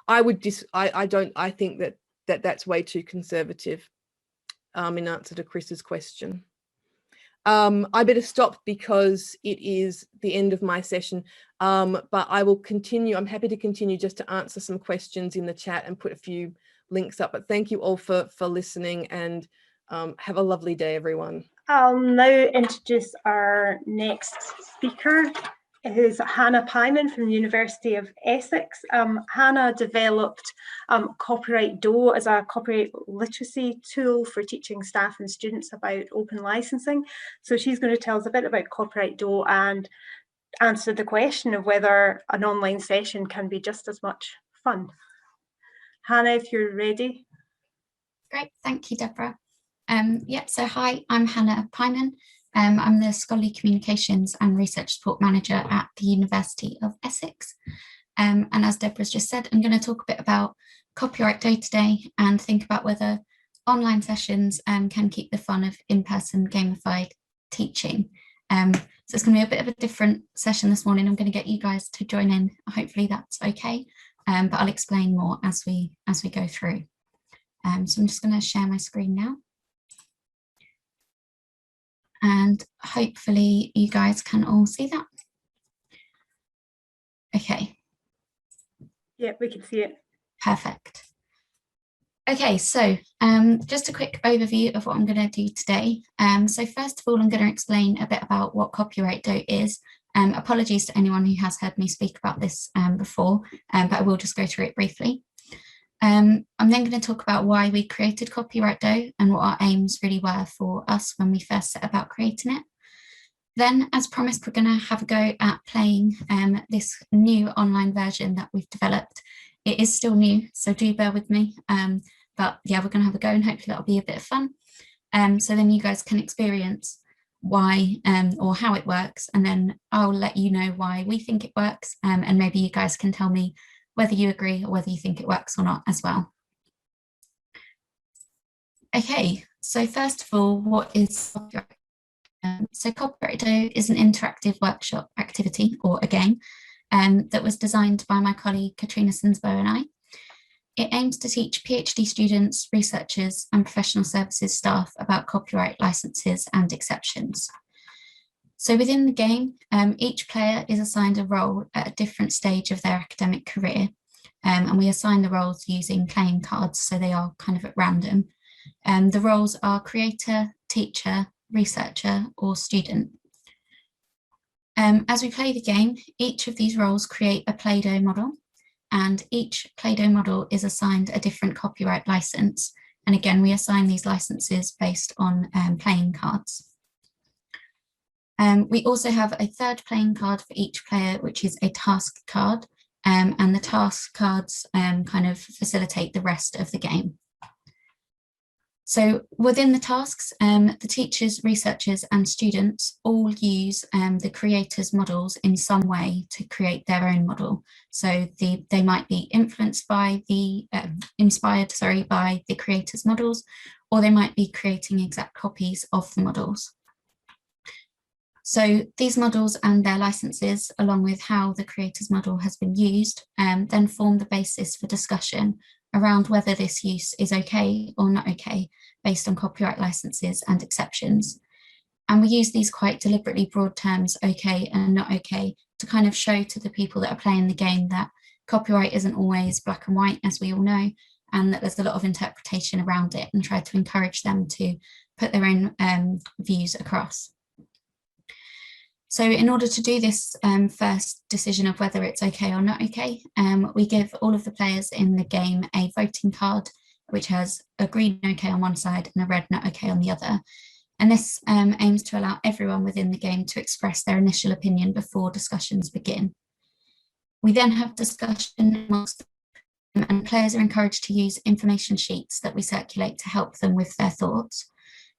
I think that's way too conservative in answer to Chris's question. I better stop because it is the end of my session, but I will continue. I'm happy to continue just to answer some questions in the chat and put a few links up, but thank you all for listening, and have a lovely day, everyone. I'll now introduce our next speaker, who's Hannah Pineman from the University of Essex. Hannah developed Copyright Do as a copyright literacy tool for teaching staff and students about open licensing. So she's going to tell us a bit about Copyright Do and answer the question of whether an online session can be just as much fun. Hannah, if you're ready. Great, thank you, Deborah. So hi, I'm Hannah Pineman. I'm the Scholarly Communications and Research Support Manager at the University of Essex. And as Deborah's just said, I'm going to talk a bit about Copyright Day today and think about whether online sessions can keep the fun of in-person gamified teaching. So it's going to be a bit of a different session this morning. I'm going to get you guys to join in. Hopefully that's okay, but I'll explain more as we go through. So I'm just going to share my screen now. And hopefully you guys can all see that. Okay. Yeah, we can see it. Perfect. Okay, so just a quick overview of what I'm going to do today. So first of all, I'm going to explain a bit about what Copyright Do is. Apologies to anyone who has heard me speak about this before, but I will just go through it briefly. I'm then going to talk about why we created Copyright Do and what our aims really were for us when we first set about creating it. Then, as promised, we're going to have a go at playing this new online version that we've developed. It is still new, so do bear with me. But yeah, we're going to have a go and hopefully that'll be a bit of fun. So then you guys can experience why or how it works, and then I'll let you know why we think it works, and maybe you guys can tell me whether you agree or whether you think it works or not as well. Okay, so first of all, what is copyright? So Copyright Do is an interactive workshop activity, or a game, that was designed by my colleague Katrina Sinsbo and I. It aims to teach PhD students, researchers and professional services staff about copyright licenses and exceptions. So within the game, each player is assigned a role at a different stage of their academic career, and we assign the roles using playing cards, so they are kind of at random. The roles are creator, teacher, researcher, or student. As we play the game, each of these roles create a Play-Doh model, and each Play-Doh model is assigned a different copyright license. And again, we assign these licenses based on playing cards. We also have a third playing card for each player, which is a task card. and the task cards kind of facilitate the rest of the game. So within the tasks, the teachers, researchers and students all use the creators' models in some way to create their own model. So they might be influenced by the, inspired by the creators' models, or they might be creating exact copies of the models. So these models and their licenses, along with how the creators' model has been used, then form the basis for discussion around whether this use is okay or not okay, based on copyright licenses and exceptions. And we use these quite deliberately broad terms, okay and not okay, to kind of show to the people that are playing the game that copyright isn't always black and white, as we all know, and that there's a lot of interpretation around it, and try to encourage them to put their own views across. So in order to do this first decision of whether it's okay or not okay, we give all of the players in the game a voting card, which has a green okay on one side and a red not okay on the other. And this aims to allow everyone within the game to express their initial opinion before discussions begin. We then have discussion amongst them, and players are encouraged to use information sheets that we circulate to help them with their thoughts.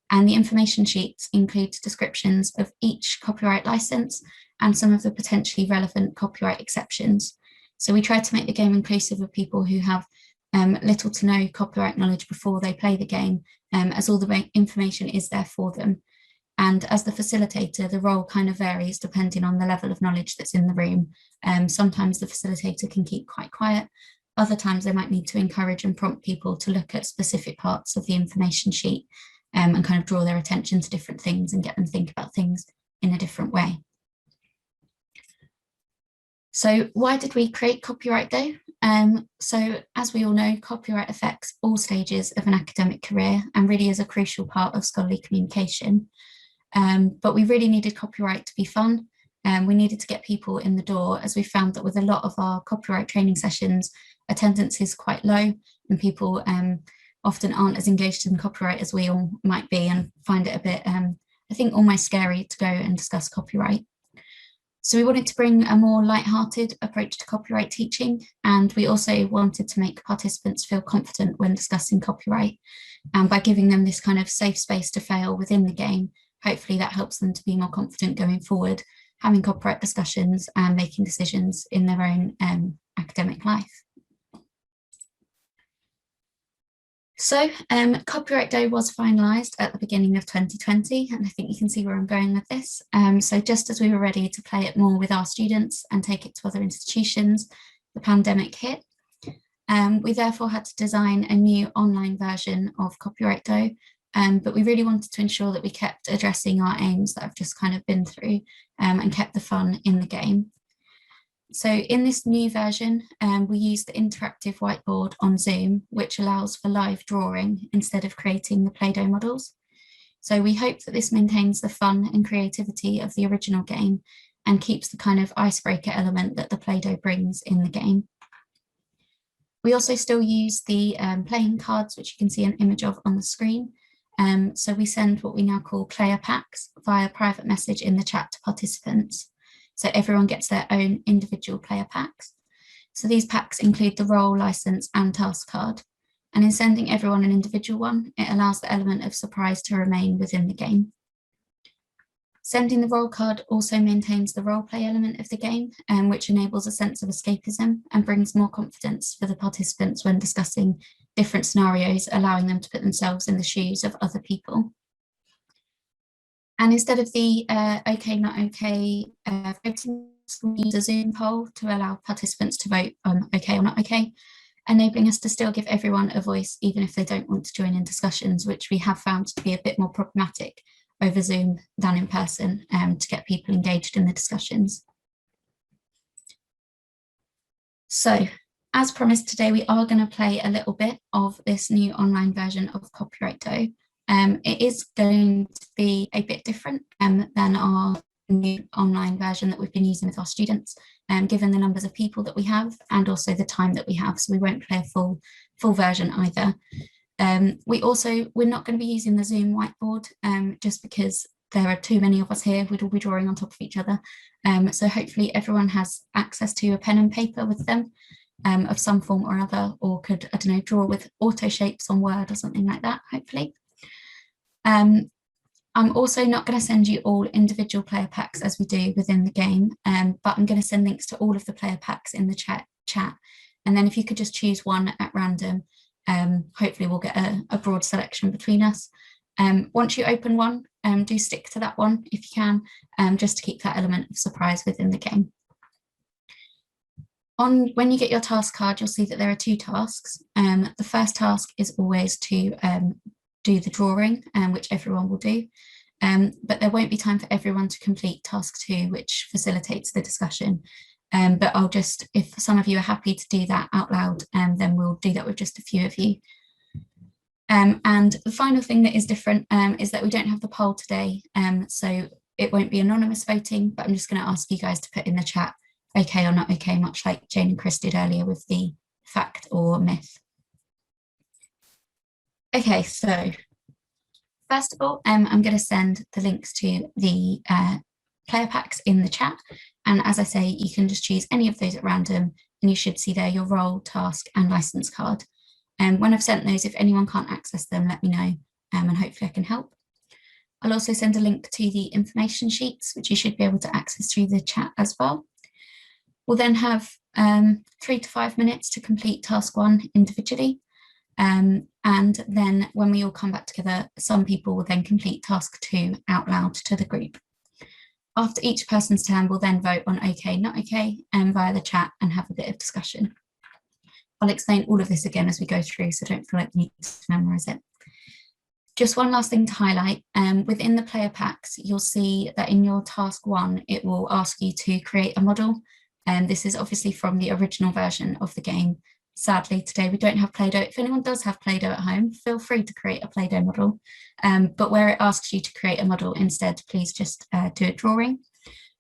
And the information sheets include descriptions of each copyright license and some of the potentially relevant copyright exceptions. So we try to make the game inclusive of people who have little to no copyright knowledge before they play the game, as all the information is there for them. And as the facilitator, the role kind of varies depending on the level of knowledge that's in the room. Sometimes the facilitator can keep quite quiet. Other times they might need to encourage and prompt people to look at specific parts of the information sheet and kind of draw their attention to different things and get them to think about things in a different way. So why did we create Copyright Day? So as we all know, copyright affects all stages of an academic career and really is a crucial part of scholarly communication. But we really needed copyright to be fun. We needed to get people in the door, as we found that with a lot of our copyright training sessions, attendance is quite low and people often aren't as engaged in copyright as we all might be, and find it a bit, I think, almost scary to go and discuss copyright. So we wanted to bring a more light-hearted approach to copyright teaching, and we also wanted to make participants feel confident when discussing copyright. And by giving them this kind of safe space to fail within the game, hopefully that helps them to be more confident going forward, having copyright discussions and making decisions in their own academic life. So Copyright Day was finalised at the beginning of 2020, and I think you can see where I'm going with this. So just as we were ready to play it more with our students and take it to other institutions, the pandemic hit. We therefore had to design a new online version of Copyright Day, but we really wanted to ensure that we kept addressing our aims that I've just kind of been through and kept the fun in the game. So in this new version, we use the interactive whiteboard on Zoom, which allows for live drawing instead of creating the Play-Doh models. So we hope that this maintains the fun and creativity of the original game and keeps the kind of icebreaker element that the Play-Doh brings in the game. We also still use the playing cards, which you can see an image of on the screen. So we send what we now call player packs via private message in the chat to participants. So everyone gets their own individual player packs. So these packs include the role, license and task card. And in sending everyone an individual one, it allows the element of surprise to remain within the game. Sending the role card also maintains the role play element of the game, which enables a sense of escapism and brings more confidence for the participants when discussing different scenarios, allowing them to put themselves in the shoes of other people. And instead of the okay, not okay voting, we use a Zoom poll to allow participants to vote on okay or not okay, enabling us to still give everyone a voice, even if they don't want to join in discussions, which we have found to be a bit more problematic over Zoom than in person to get people engaged in the discussions. So, as promised today, we are going to play a little bit of this new online version of Copyright Day. It is going to be a bit different than our new online version that we've been using with our students, given the numbers of people that we have and also the time that we have. So we won't play a full version either. We're not going to be using the Zoom whiteboard just because there are too many of us here, we'd all be drawing on top of each other. So hopefully everyone has access to a pen and paper with them of some form or other, or could, I don't know, draw with auto shapes on Word or something like that, hopefully. I'm also not going to send you all individual player packs as we do within the game, but I'm going to send links to all of the player packs in the chat. And then if you could just choose one at random, hopefully we'll get a broad selection between us. Once you open one, do stick to that one if you can, just to keep that element of surprise within the game. When you get your task card, you'll see that there are 2 tasks. The first task is always to do the drawing, which everyone will do, but there won't be time for everyone to complete task 2, which facilitates the discussion. But I'll just, if some of you are happy to do that out loud, then we'll do that with just a few of you. And the final thing that is different is that we don't have the poll today, so it won't be anonymous voting, but I'm just going to ask you guys to put in the chat okay or not okay, much like Jane and Chris did earlier with the fact or myth. Okay, so first of all, I'm going to send the links to the player packs in the chat. And as I say, you can just choose any of those at random, and you should see there your role, task, and license card. And when I've sent those, if anyone can't access them, let me know, and hopefully I can help. I'll also send a link to the information sheets, which you should be able to access through the chat as well. We'll then have 3 to 5 minutes to complete task 1 individually. And then when we all come back together, some people will then complete task 2 out loud to the group. After each person's turn, we'll then vote on okay, not okay, via the chat and have a bit of discussion. I'll explain all of this again as we go through, so don't feel like you need to memorize it. Just one last thing to highlight, within the player packs, you'll see that in your task 1, it will ask you to create a model. And this is obviously from the original version of the game. Sadly, today we don't have Play-Doh. If anyone does have Play-Doh at home, feel free to create a Play-Doh model. But where it asks you to create a model instead, please just do a drawing.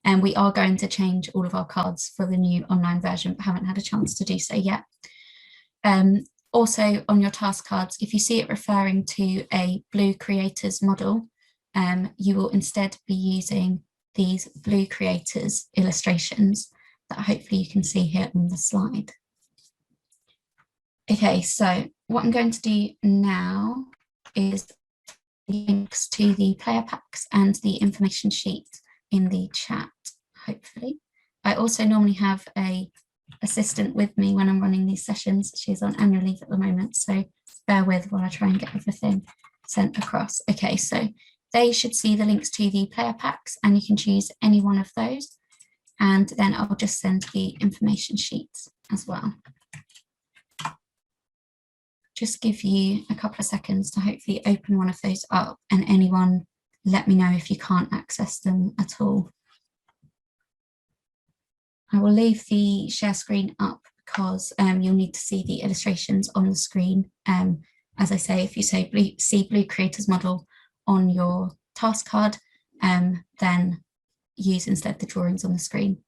And we are going to change all of our cards for the new online version, but haven't had a chance to do so yet. Also on your task cards, if you see it referring to a blue creators model, you will instead be using these blue creators illustrations that hopefully you can see here on the slide. Okay, so what I'm going to do now is links to the player packs and the information sheet in the chat, hopefully. I also normally have an assistant with me when I'm running these sessions. She's on annual leave at the moment, so bear with while I try and get everything sent across. Okay, so they should see the links to the player packs, and you can choose any one of those. And then I'll just send the information sheets as well. Just give you a couple of seconds to hopefully open one of those up, and anyone let me know if you can't access them at all. I will leave the share screen up because you'll need to see the illustrations on the screen. As I say, if you say see blue creators model on your task card, then use instead the drawings on the screen.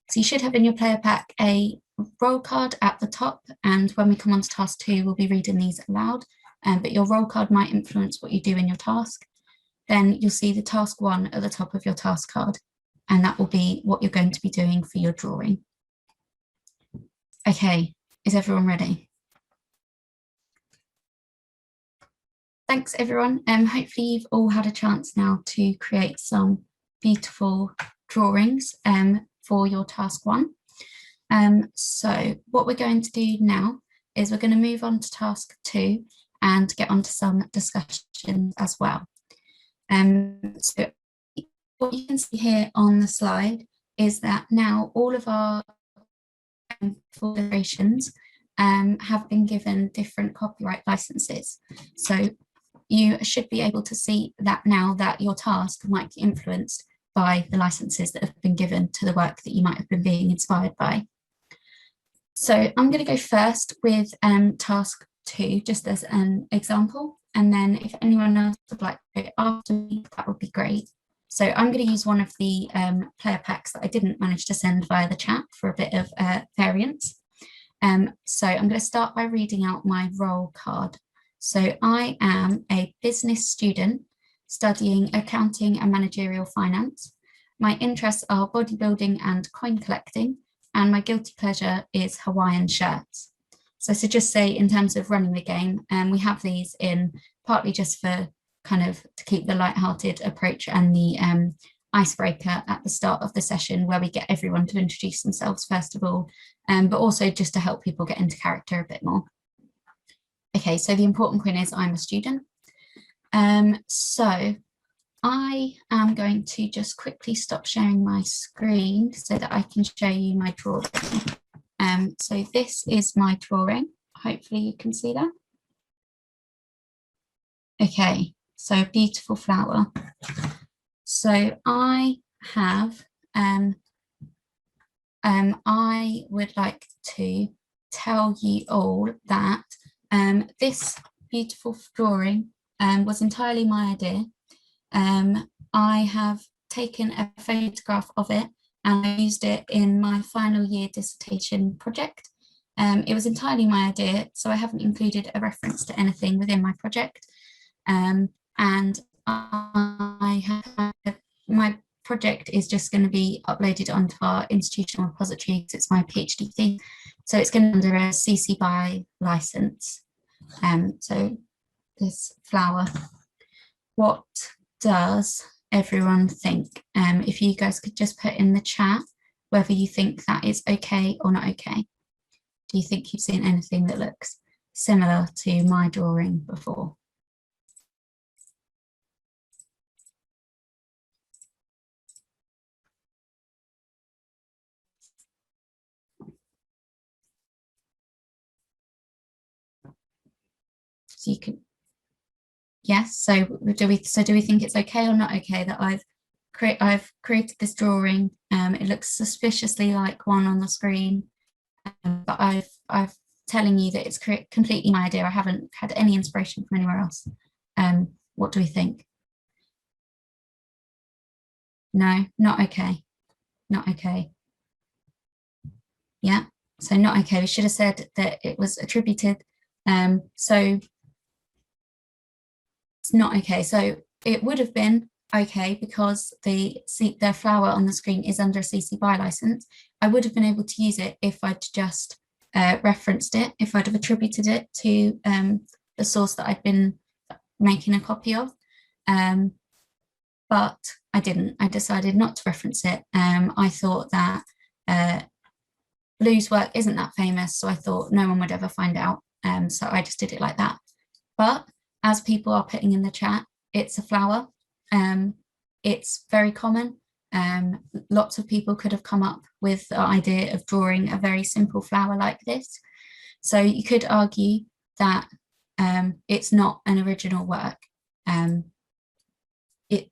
So you should have in your player pack a role card at the top, and when we come on to task 2, we'll be reading these aloud, but your role card might influence what you do in your task. Then you'll see the task 1 at the top of your task card, and that will be what you're going to be doing for your drawing. Okay, is everyone ready? Thanks everyone. Hopefully you've all had a chance now to create some beautiful drawings for your task 1. So what we're going to do now is we're going to move on to task 2 and get onto some discussion as well. So what you can see here on the slide is that now all of our illustrations have been given different copyright licenses. So you should be able to see that now that your task might be influenced by the licenses that have been given to the work that you might have been being inspired by. So I'm going to go first with task 2, just as an example, and then if anyone else would like to go after me, that would be great. So I'm going to use one of the player packs that I didn't manage to send via the chat for a bit of variance. So I'm going to start by reading out my role card. So I am a business student studying accounting and managerial finance. My interests are bodybuilding and coin collecting, and my guilty pleasure is Hawaiian shirts. So to just say, in terms of running the game, we have these in partly just for kind of to keep the lighthearted approach and the icebreaker at the start of the session, where we get everyone to introduce themselves first of all, but also just to help people get into character a bit more. Okay, so the important point is I'm a student. So I am going to just quickly stop sharing my screen so that I can show you my drawing. So this is my drawing. Hopefully you can see that. Okay, so beautiful flower. So I have, I would like to tell you all that this beautiful drawing was entirely my idea. I have taken a photograph of it and I used it in my final year dissertation project. It was entirely my idea, so I haven't included a reference to anything within my project. And I have, my project is just going to be uploaded onto our institutional repository because it's my PhD thing. So it's going to be under a CC BY license. So this flower, what does everyone think? If you guys could just put in the chat whether you think that is okay or not okay. Do you think you've seen anything that looks similar to my drawing before? So you can, yes, so do we think it's okay or not okay that I've created this drawing? It looks suspiciously like one on the screen, but I've telling you that it's completely my idea. I haven't had any inspiration from anywhere else. What do we think? No, not okay. Not okay. Yeah, so not okay. We should have said that it was attributed. So it's not okay. So it would have been okay because the flower on the screen is under a CC BY license. I would have been able to use it if I'd just referenced it, if I'd have attributed it to the source that I'd been making a copy of. But I didn't. I decided not to reference it. I thought that Blue's work isn't that famous, so I thought no one would ever find out. So I just did it like that. But as people are putting in the chat, it's a flower. It's very common. Lots of people could have come up with the idea of drawing a very simple flower like this. So you could argue that it's not an original work. It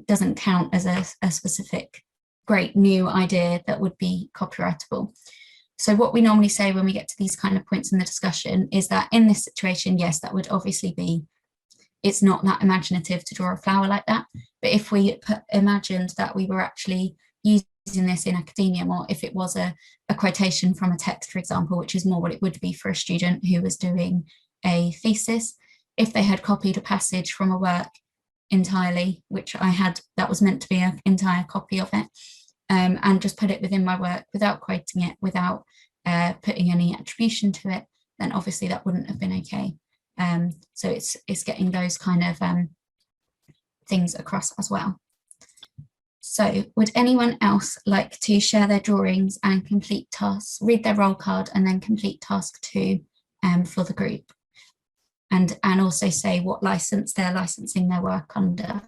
doesn't count as a specific great new idea that would be copyrightable. So what we normally say when we get to these kind of points in the discussion is that in this situation, yes, that would obviously be, it's not that imaginative to draw a flower like that. But if we imagined that we were actually using this in academia more, if it was a quotation from a text, for example, which is more what it would be for a student who was doing a thesis, if they had copied a passage from a work entirely, which I had, that was meant to be an entire copy of it, and just put it within my work without quoting it, without putting any attribution to it, then obviously that wouldn't have been okay. So it's getting those kind of things across as well. So would anyone else like to share their drawings and complete tasks, read their roll card and then complete task 2 for the group? And also say what license they're licensing their work under.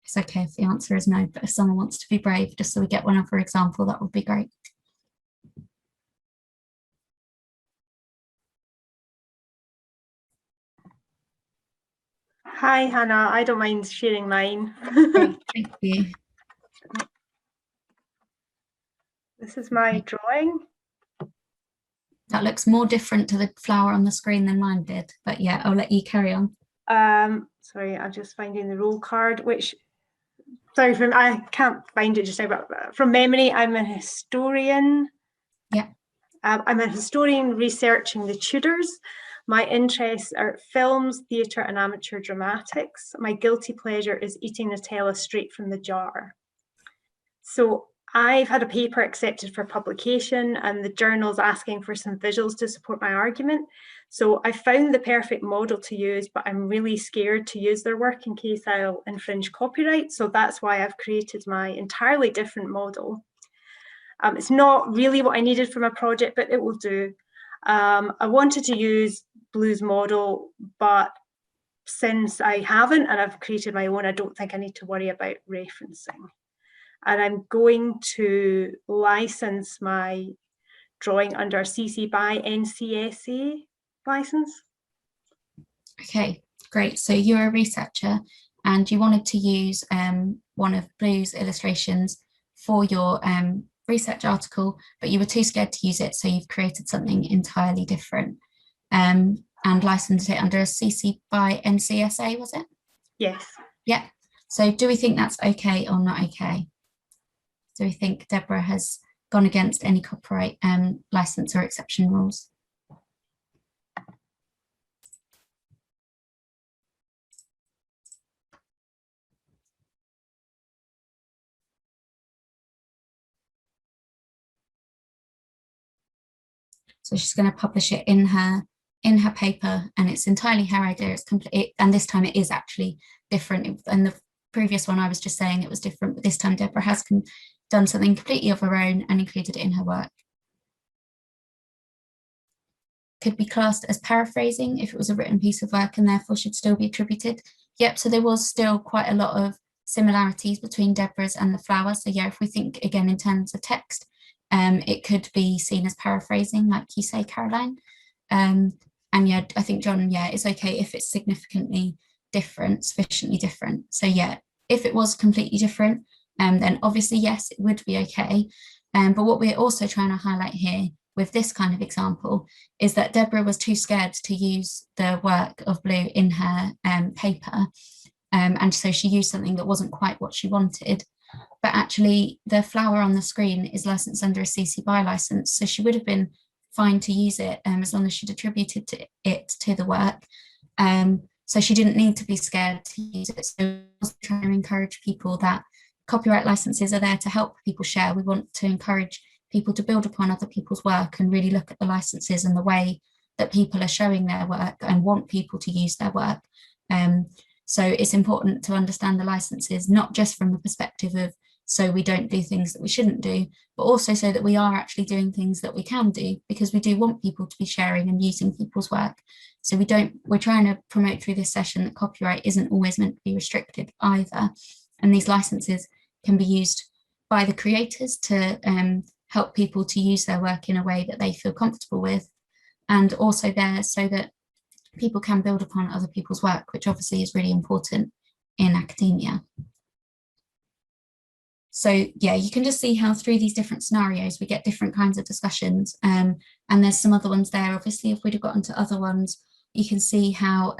It's okay if the answer is no, but if someone wants to be brave, just so we get one other example, that would be great. Hi, Hannah. I don't mind sharing mine. Great, thank you. This is my drawing. That looks more different to the flower on the screen than mine did, but yeah, I'll let you carry on. Sorry, I'm just finding the roll card, which, sorry, I can't find it just now, but from memory, I'm a historian. Yeah. I'm a historian researching the Tudors. My interests are films, theatre and amateur dramatics. My guilty pleasure is eating Nutella straight from the jar. So I've had a paper accepted for publication and the journal's asking for some visuals to support my argument. So I found the perfect model to use, but I'm really scared to use their work in case I'll infringe copyright. So that's why I've created my entirely different model. It's not really what I needed from a project, but it will do. I wanted to use Blue's model, but since I haven't and I've created my own, I don't think I need to worry about referencing. And I'm going to license my drawing under CC BY NCSA license. Okay, great. So you're a researcher and you wanted to use one of Blue's illustrations for your research article, but you were too scared to use it, so you've created something entirely different and licensed it under a CC BY NCSA, was it? Yes. Yeah. So do we think that's okay or not okay? Do we think Deborah has gone against any copyright license or exception rules? So she's going to publish it in her paper, and it's entirely her idea. It's complete, and this time it is actually different. And the previous one I was just saying it was different, but this time Deborah has done something completely of her own and included it in her work. Could be classed as paraphrasing if it was a written piece of work and therefore should still be attributed. Yep, so there was still quite a lot of similarities between Deborah's and the flower. So yeah, if we think again in terms of text, it could be seen as paraphrasing, like you say, Caroline. And yeah, I think John, yeah, it's okay if it's significantly different, sufficiently different. So yeah, if it was completely different, then obviously, yes, it would be okay. But what we're also trying to highlight here with this kind of example is that Deborah was too scared to use the work of Blue in her paper. And so she used something that wasn't quite what she wanted. But actually the flower on the screen is licensed under a CC BY license. So she would have been fine to use it as long as she'd attributed it to the work. So she didn't need to be scared to use it. So we're also trying to encourage people that copyright licenses are there to help people share. We want to encourage people to build upon other people's work and really look at the licenses and the way that people are showing their work and want people to use their work. So it's important to understand the licenses, not just from the perspective of so we don't do things that we shouldn't do, but also so that we are actually doing things that we can do, because we do want people to be sharing and using people's work. So we're trying to promote through this session that copyright isn't always meant to be restricted either. And these licenses can be used by the creators to help people to use their work in a way that they feel comfortable with, and also there so that people can build upon other people's work, which obviously is really important in academia. So yeah, you can just see how through these different scenarios we get different kinds of discussions, and there's some other ones there. Obviously, if we'd have gotten to other ones, you can see how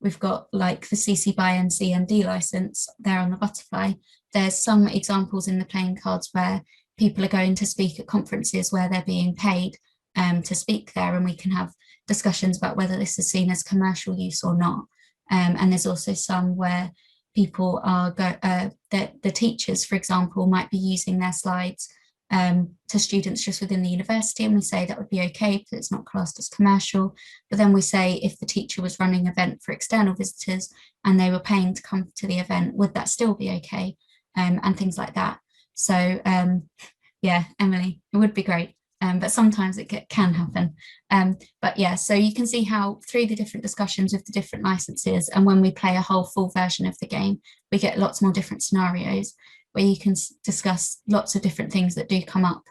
we've got like the CC BY and CMD license there on the butterfly. There's some examples in the playing cards where people are going to speak at conferences where they're being paid to speak there, and we can have discussions about whether this is seen as commercial use or not. And there's also some where people are, the teachers, for example, might be using their slides to students just within the university, and we say that would be okay because it's not classed as commercial. But then we say if the teacher was running an event for external visitors and they were paying to come to the event, would that still be okay? And things like that. So yeah, Emily, it would be great. But sometimes it can happen. But yeah, so you can see how through the different discussions with the different licenses, and when we play a whole full version of the game, we get lots more different scenarios where you can discuss lots of different things that do come up.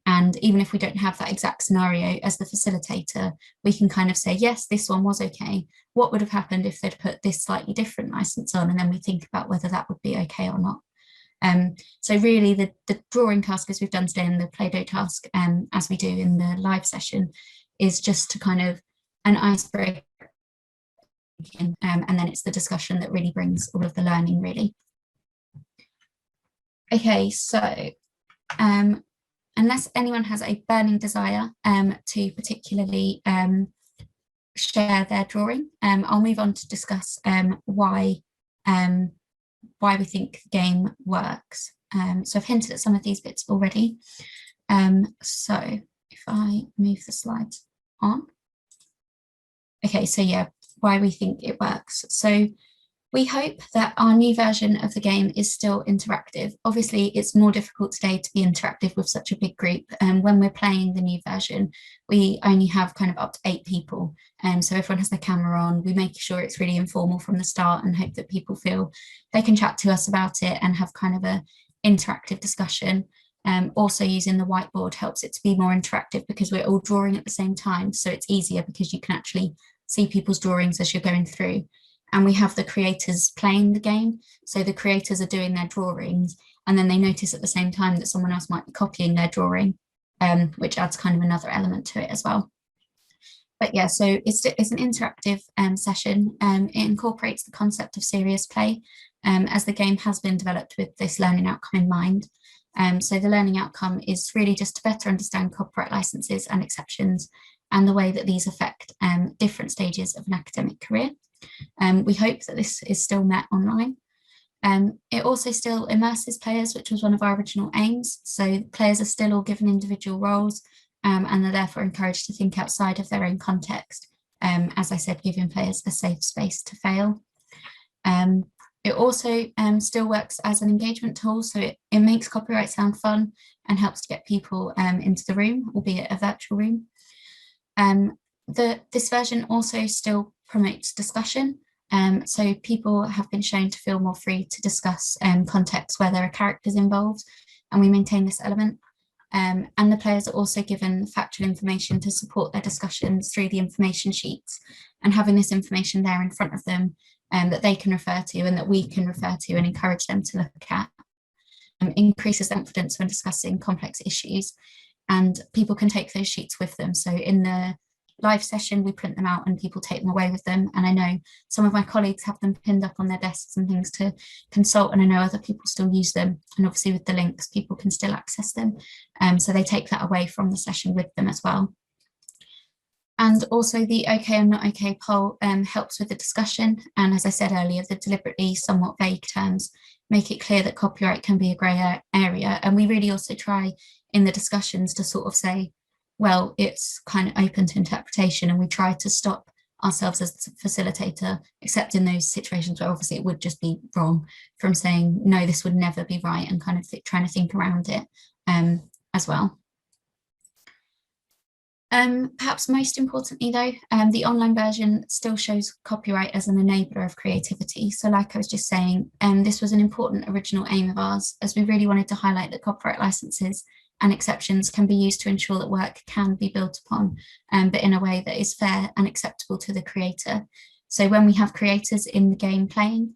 And even if we don't have that exact scenario as the facilitator, we can kind of say, yes, this one was okay. What would have happened if they'd put this slightly different license on? And then we think about whether that would be okay or not. So really the drawing task as we've done today and the Play-Doh task as we do in the live session is just to kind of an icebreaker, and then it's the discussion that really brings all of the learning really. Okay, so unless anyone has a burning desire to particularly share their drawing, I'll move on to discuss why we think the game works. So I've hinted at some of these bits already. So if I move the slides on. Okay, so yeah, why we think it works. So we hope that our new version of the game is still interactive. Obviously, it's more difficult today to be interactive with such a big group. And when we're playing the new version, we only have kind of up to 8 people. So everyone has their camera on. We make sure it's really informal from the start and hope that people feel they can chat to us about it and have kind of a interactive discussion. Also using the whiteboard helps it to be more interactive because we're all drawing at the same time. So it's easier because you can actually see people's drawings as you're going through. And we have the creators playing the game. So the creators are doing their drawings and then they notice at the same time that someone else might be copying their drawing, which adds kind of another element to it as well. But yeah, so it's an interactive session. It incorporates the concept of serious play as the game has been developed with this learning outcome in mind. So the learning outcome is really just to better understand copyright licenses and exceptions and the way that these affect different stages of an academic career. We hope that this is still met online. It also still immerses players, which was one of our original aims. So players are still all given individual roles and they're therefore encouraged to think outside of their own context. As I said, giving players a safe space to fail. It also still works as an engagement tool, so it makes copyright sound fun and helps to get people into the room, albeit a virtual room. This version also still promotes discussion, so people have been shown to feel more free to discuss contexts where there are characters involved, and we maintain this element. And the players are also given factual information to support their discussions through the information sheets, and having this information there in front of them that they can refer to and that we can refer to and encourage them to look at increases confidence when discussing complex issues, and people can take those sheets with them. So in the live session, we print them out and people take them away with them. And I know some of my colleagues have them pinned up on their desks and things to consult, and I know other people still use them. And obviously with the links, people can still access them. So they take that away from the session with them as well. And also the okay and not okay poll helps with the discussion. And as I said earlier, the deliberately somewhat vague terms make it clear that copyright can be a grey area. And we really also try in the discussions to sort of say, well, it's kind of open to interpretation, and we try to stop ourselves as a facilitator, except in those situations where obviously it would just be wrong, from saying, no, this would never be right, and kind of trying to think around it as well. Perhaps most importantly though, the online version still shows copyright as an enabler of creativity. So like I was just saying, this was an important original aim of ours, as we really wanted to highlight that copyright licenses and exceptions can be used to ensure that work can be built upon, but in a way that is fair and acceptable to the creator. So when we have creators in the game playing,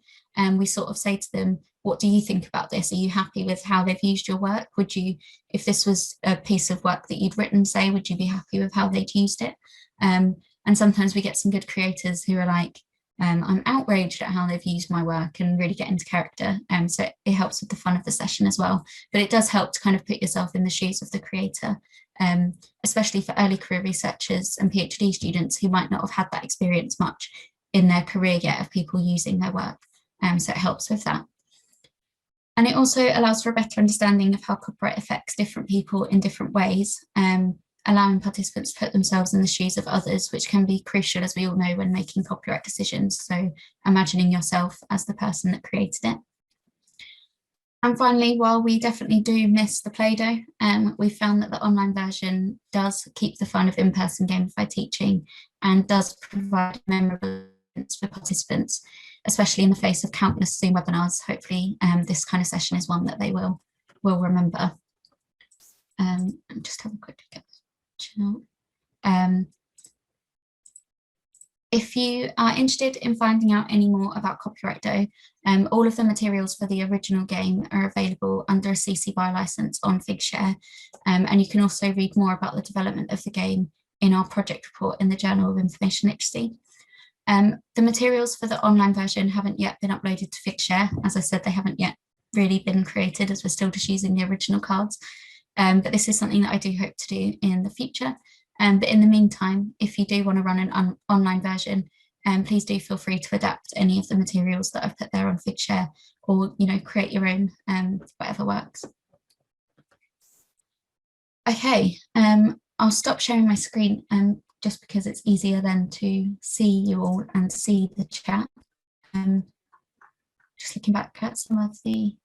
we sort of say to them, what do you think about this? Are you happy with how they've used your work? Would you, if this was a piece of work that you'd written, say, would you be happy with how they'd used it? And sometimes we get some good creators who are like, I'm outraged at how they've used my work, and really get into character. So it helps with the fun of the session as well. But it does help to kind of put yourself in the shoes of the creator, especially for early career researchers and PhD students who might not have had that experience much in their career yet of people using their work. So it helps with that. And it also allows for a better understanding of how copyright affects different people in different ways, allowing participants to put themselves in the shoes of others, which can be crucial, as we all know, when making copyright decisions. So imagining yourself as the person that created it. And finally, while we definitely do miss the Play-Doh, we found that the online version does keep the fun of in-person gamified teaching and does provide memorable events for participants, especially in the face of countless Zoom webinars. Hopefully this kind of session is one that they will remember. Just have a quick look at if you are interested in finding out any more about Copyright Dough, all of the materials for the original game are available under a CC BY license on Figshare, and you can also read more about the development of the game in our project report in the Journal of Information Literacy. The materials for the online version haven't yet been uploaded to Figshare. As I said, they haven't yet really been created, as we're still just using the original cards. But this is something that I do hope to do in the future. But in the meantime, if you do want to run an online version, please do feel free to adapt any of the materials that I've put there on Figshare, or create your own, whatever works. Okay, I'll stop sharing my screen just because it's easier then to see you all and see the chat. Just looking back at some of the.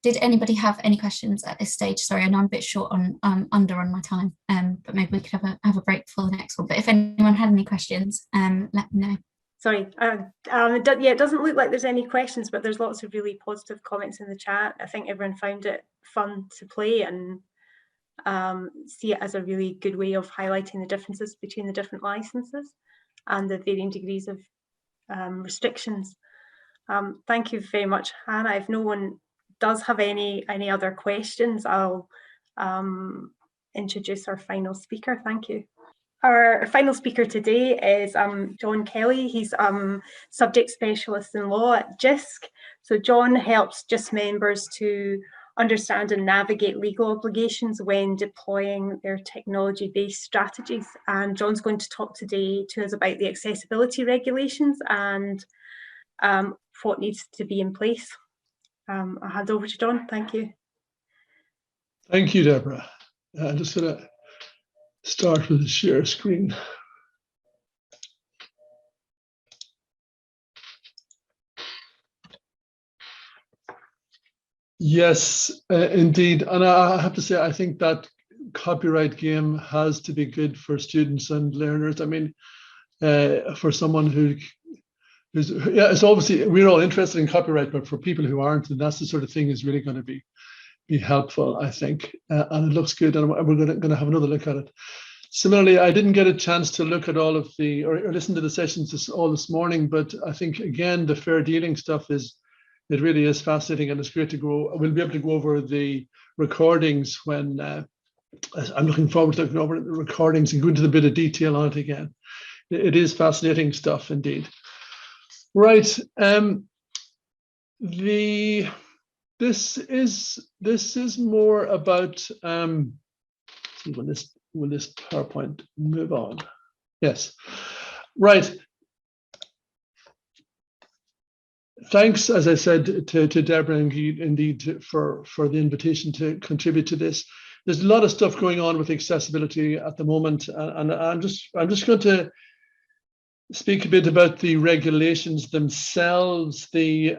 Did anybody have any questions at this stage? Sorry, I know I'm a bit short on under on my time, but maybe we could have a break for the next one. But if anyone had any questions, let me know. Sorry, it doesn't look like there's any questions, but there's lots of really positive comments in the chat. I think everyone found it fun to play and see it as a really good way of highlighting the differences between the different licenses and the varying degrees of restrictions. Thank you very much, Hannah. If no one does have any other questions, I'll introduce our final speaker. Thank you. Our final speaker today is John Kelly. He's subject specialist in law at JISC. So John helps JISC members to understand and navigate legal obligations when deploying their technology-based strategies. And John's going to talk today to us about the accessibility regulations and what needs to be in place. I'll hand over to John. Thank you. Thank you, Deborah. I'm just going to start with the share screen. Yes, indeed. And I have to say, I think that copyright game has to be good for students and learners. I mean, for someone it's obviously, we're all interested in copyright, but for people who aren't, and that's the sort of thing is really going to be helpful, I think. And it looks good, and we're going to have another look at it. Similarly, I didn't get a chance to look at all of or listen to the sessions this morning, but I think, again, the fair dealing stuff it really is fascinating, and it's great to go. We'll be able to go over the recordings when I'm looking forward to looking over the recordings and go into a bit of detail on it again. It is fascinating stuff indeed. Right. This is more about see, will this PowerPoint move on? Yes. Right. Thanks, as I said, to Deborah indeed for the invitation to contribute to this. There's a lot of stuff going on with accessibility at the moment, and I'm just going to speak a bit about the regulations themselves, the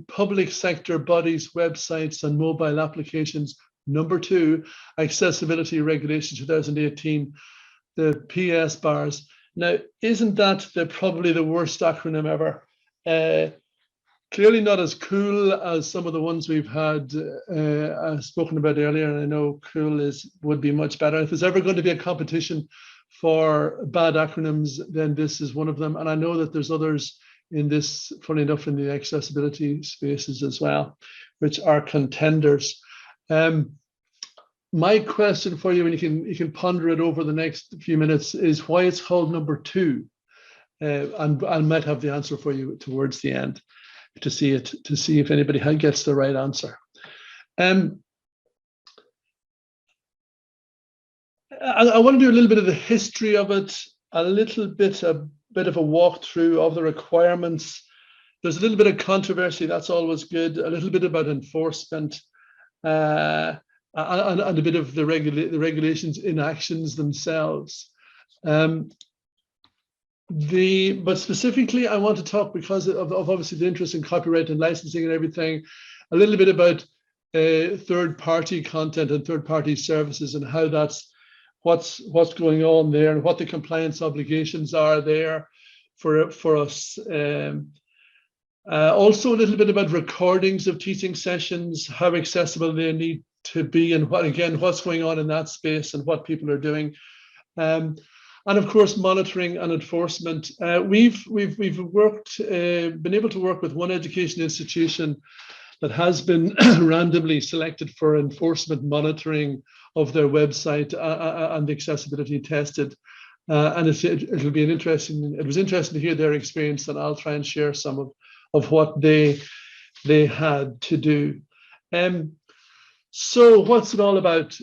public sector bodies, websites and mobile applications, number 2, Accessibility Regulation 2018, the PS bars. Now, isn't that probably the worst acronym ever? Clearly not as cool as some of the ones we've had spoken about earlier, and I know cool would be much better. If there's ever going to be a competition for bad acronyms, then this is one of them. And I know that there's others in this, funny enough, in the accessibility spaces as well, which are contenders. My question for you, and you can ponder it over the next few minutes, is why it's called number 2. And I might have the answer for you towards the end to see if anybody gets the right answer. I want to do a little bit of the history of it, a bit of a walkthrough of the requirements. There's a little bit of controversy, that's always good. A little bit about enforcement, and a bit of the regulations in actions themselves. But specifically, I want to talk, because of obviously the interest in copyright and licensing and everything, a little bit about third-party content and third-party services and how that's what's going on there and what the compliance obligations are there for us. Also a little bit about recordings of teaching sessions, how accessible they need to be, and what's going on in that space and what people are doing. And of course, monitoring and enforcement. We've been able to work with one education institution that has been randomly selected for enforcement monitoring of their website and accessibility tested. And it was interesting to hear their experience, and I'll try and share some of what they had to do. So what's it all about?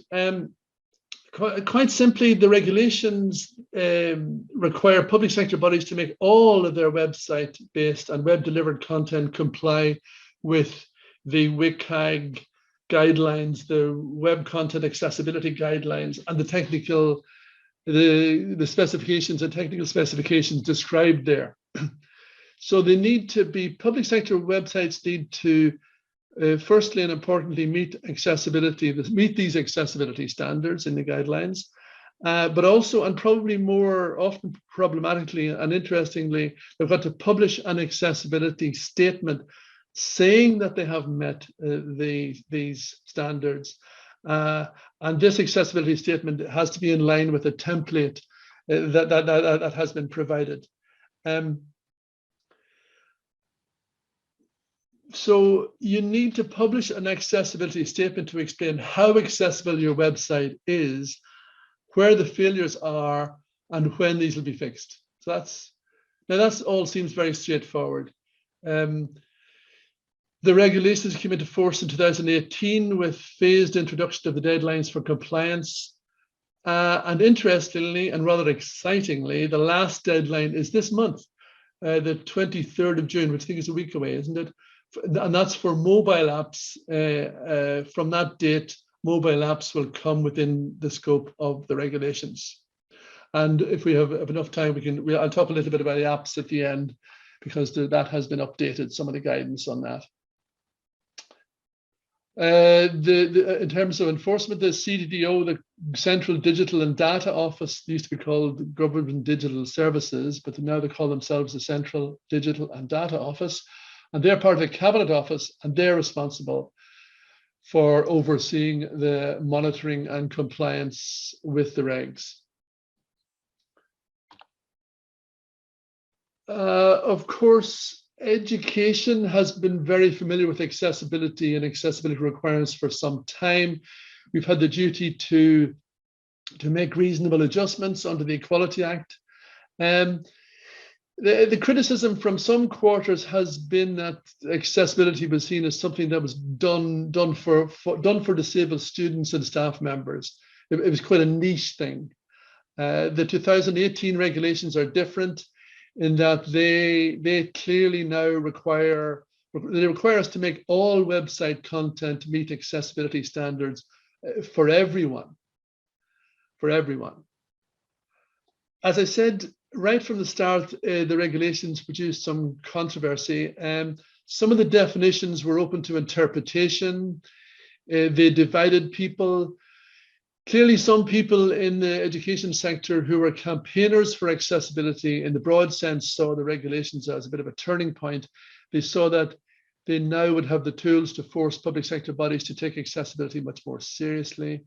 Quite simply, the regulations require public sector bodies to make all of their website-based and web-delivered content comply with the WCAG guidelines, the Web Content Accessibility Guidelines, and the specifications and technical specifications described there. So they need to be, public sector websites need to firstly and importantly meet these accessibility standards in the guidelines, but also, and probably more often problematically and interestingly, they've got to publish an accessibility statement saying that they have met these standards. And this accessibility statement has to be in line with a template that has been provided. So you need to publish an accessibility statement to explain how accessible your website is, where the failures are, and when these will be fixed. So that's all seems very straightforward. The regulations came into force in 2018 with phased introduction of the deadlines for compliance. And interestingly, and rather excitingly, the last deadline is this month, the 23rd of June, which I think is a week away, isn't it? And that's for mobile apps. From that date, mobile apps will come within the scope of the regulations. And if we have enough time, I'll talk a little bit about the apps at the end, because that has been updated, some of the guidance on that. In terms of enforcement, the CDDO, the Central Digital and Data Office, used to be called Government Digital Services, but now they call themselves the Central Digital and Data Office. And they're part of the Cabinet Office, and they're responsible for overseeing the monitoring and compliance with the regs. Of course, education has been very familiar with accessibility and accessibility requirements for some time. We've had the duty to make reasonable adjustments under the Equality Act. The criticism from some quarters has been that accessibility was seen as something that was done for disabled students and staff members. It was quite a niche thing. The 2018 regulations are different in that they clearly now require us to make all website content meet accessibility standards for everyone. As I said, right from the start, the regulations produced some controversy. Some of the definitions were open to interpretation. They divided people. Clearly, some people in the education sector who were campaigners for accessibility in the broad sense saw the regulations as a bit of a turning point. They saw that they now would have the tools to force public sector bodies to take accessibility much more seriously.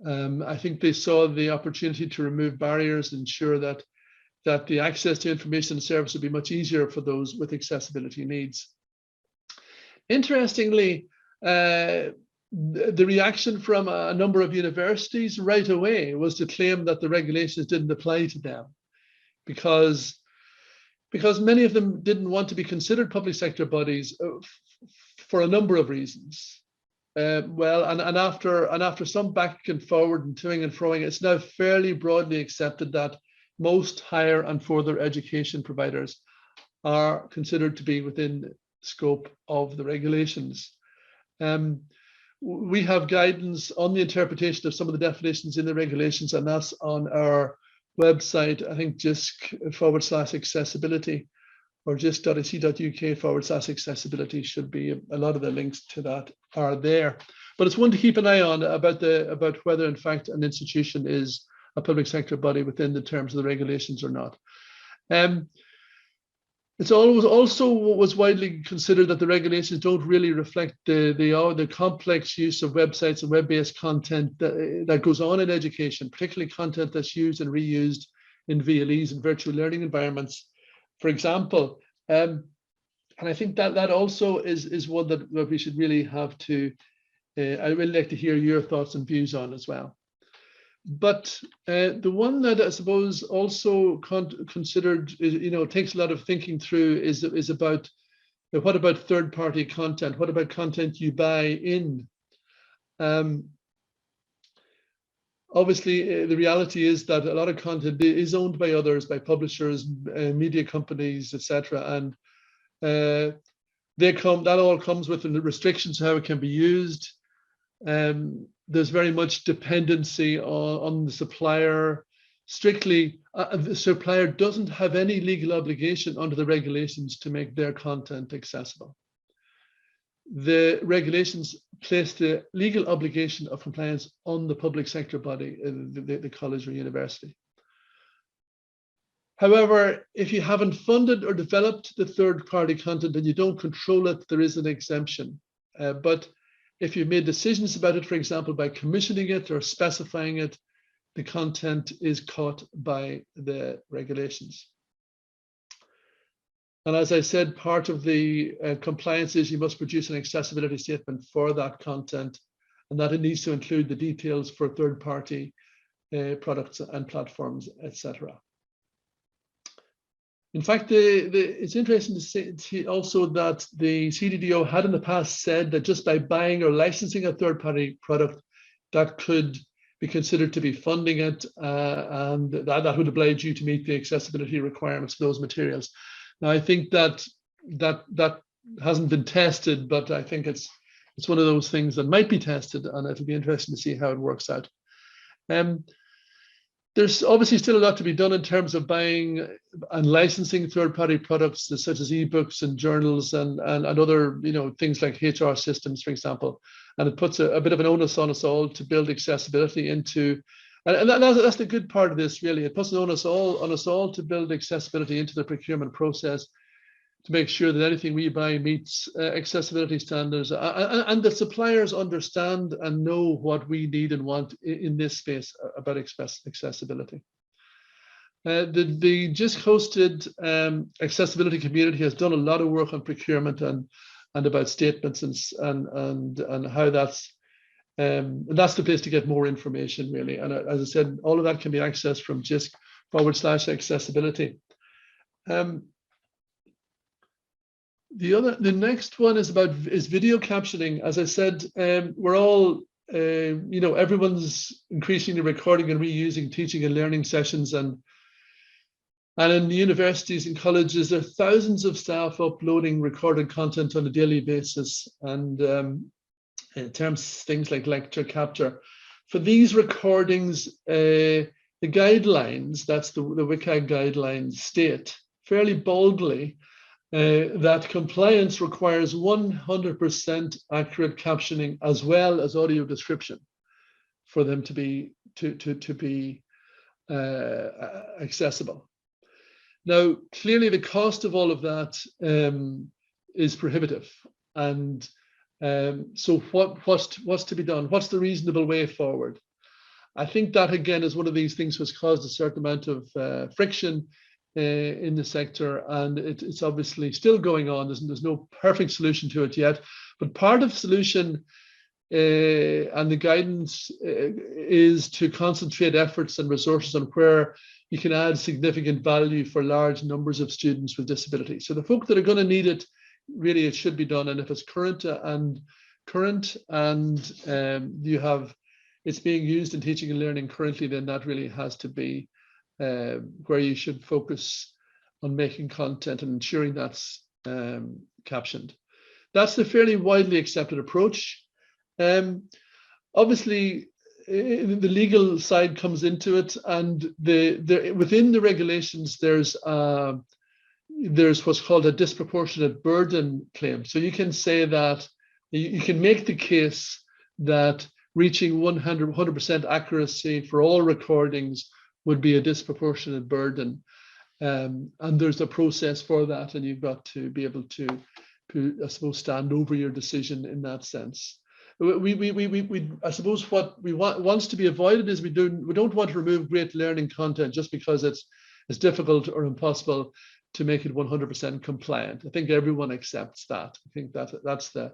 I think they saw the opportunity to remove barriers, ensure that the access to information and service would be much easier for those with accessibility needs. Interestingly, the reaction from a number of universities right away was to claim that the regulations didn't apply to them because many of them didn't want to be considered public sector bodies for a number of reasons. And after some back and forward and toing and froing, it's now fairly broadly accepted that most higher and further education providers are considered to be within the scope of the regulations. We have guidance on the interpretation of some of the definitions in the regulations, and that's on our website, I think JISC/accessibility or JISC.ac.uk/accessibility should be, a lot of the links to that are there. But it's one to keep an eye on about whether in fact an institution is a public sector body within the terms of the regulations or not. It's also was widely considered that the regulations don't really reflect the complex use of websites and web-based content that goes on in education, particularly content that's used and reused in VLEs and virtual learning environments, for example. And I think that also is one that we should really have to, I'd really like to hear your thoughts and views on as well. But the one that I suppose also considered, takes a lot of thinking through is about what about third-party content? What about content you buy in? Obviously, the reality is that a lot of content is owned by others, by publishers, media companies, etc., and that all comes with the restrictions how it can be used. There's very much dependency on the supplier. Strictly, the supplier doesn't have any legal obligation under the regulations to make their content accessible. The regulations place the legal obligation of compliance on the public sector body, the college or university. However, if you haven't funded or developed the third-party content and you don't control it, there is an exemption. But if you've made decisions about it, for example, by commissioning it or specifying it, the content is caught by the regulations. And as I said, part of the compliance is you must produce an accessibility statement for that content, and that it needs to include the details for third-party products and platforms, etc. In fact, it's interesting to see also that the CDDO had in the past said that just by buying or licensing a third-party product, that could be considered to be funding it, and that would oblige you to meet the accessibility requirements for those materials. Now, I think that hasn't been tested, but I think it's one of those things that might be tested, and it'll be interesting to see how it works out. There's obviously still a lot to be done in terms of buying and licensing third-party products such as ebooks and journals and other things like HR systems, for example. And it puts a bit of an onus on us all to build accessibility into, and that's the good part of this, really. It puts an onus on us all to build accessibility into the procurement process, to make sure that anything we buy meets accessibility standards, and the suppliers understand and know what we need and want in this space about accessibility. The JISC hosted accessibility community has done a lot of work on procurement and about statements and how that's the place to get more information, really. And as I said, all of that can be accessed from JISC/accessibility. The next one is video captioning. As I said, we're all, everyone's increasingly recording and reusing teaching and learning sessions, and in the universities and colleges, there are thousands of staff uploading recorded content on a daily basis, and in terms of things like lecture capture. For these recordings, the guidelines, that's the WCAG guidelines, state fairly boldly that compliance requires 100% accurate captioning as well as audio description for them to be accessible. Now, clearly, the cost of all of that is prohibitive, and so what's to be done? What's the reasonable way forward? I think that again is one of these things which caused a certain amount of friction in the sector, and it's obviously still going on. There's no perfect solution to it yet, but part of the solution and the guidance is to concentrate efforts and resources on where you can add significant value for large numbers of students with disabilities. So the folk that are going to need it, really, it should be done. And if it's current and you have it's being used in teaching and learning currently, then that really has to be where you should focus on making content and ensuring that's captioned. That's the fairly widely accepted approach. Obviously, the legal side comes into it, and within the regulations, there's what's called a disproportionate burden claim. So you can say that you can make the case that reaching 100% accuracy for all recordings would be a disproportionate burden, and there's a process for that, and you've got to be able to, I suppose, stand over your decision in that sense. I suppose what we wants to be avoided is we don't want to remove great learning content just because it's difficult or impossible to make it 100% compliant. I think everyone accepts that. I think that's the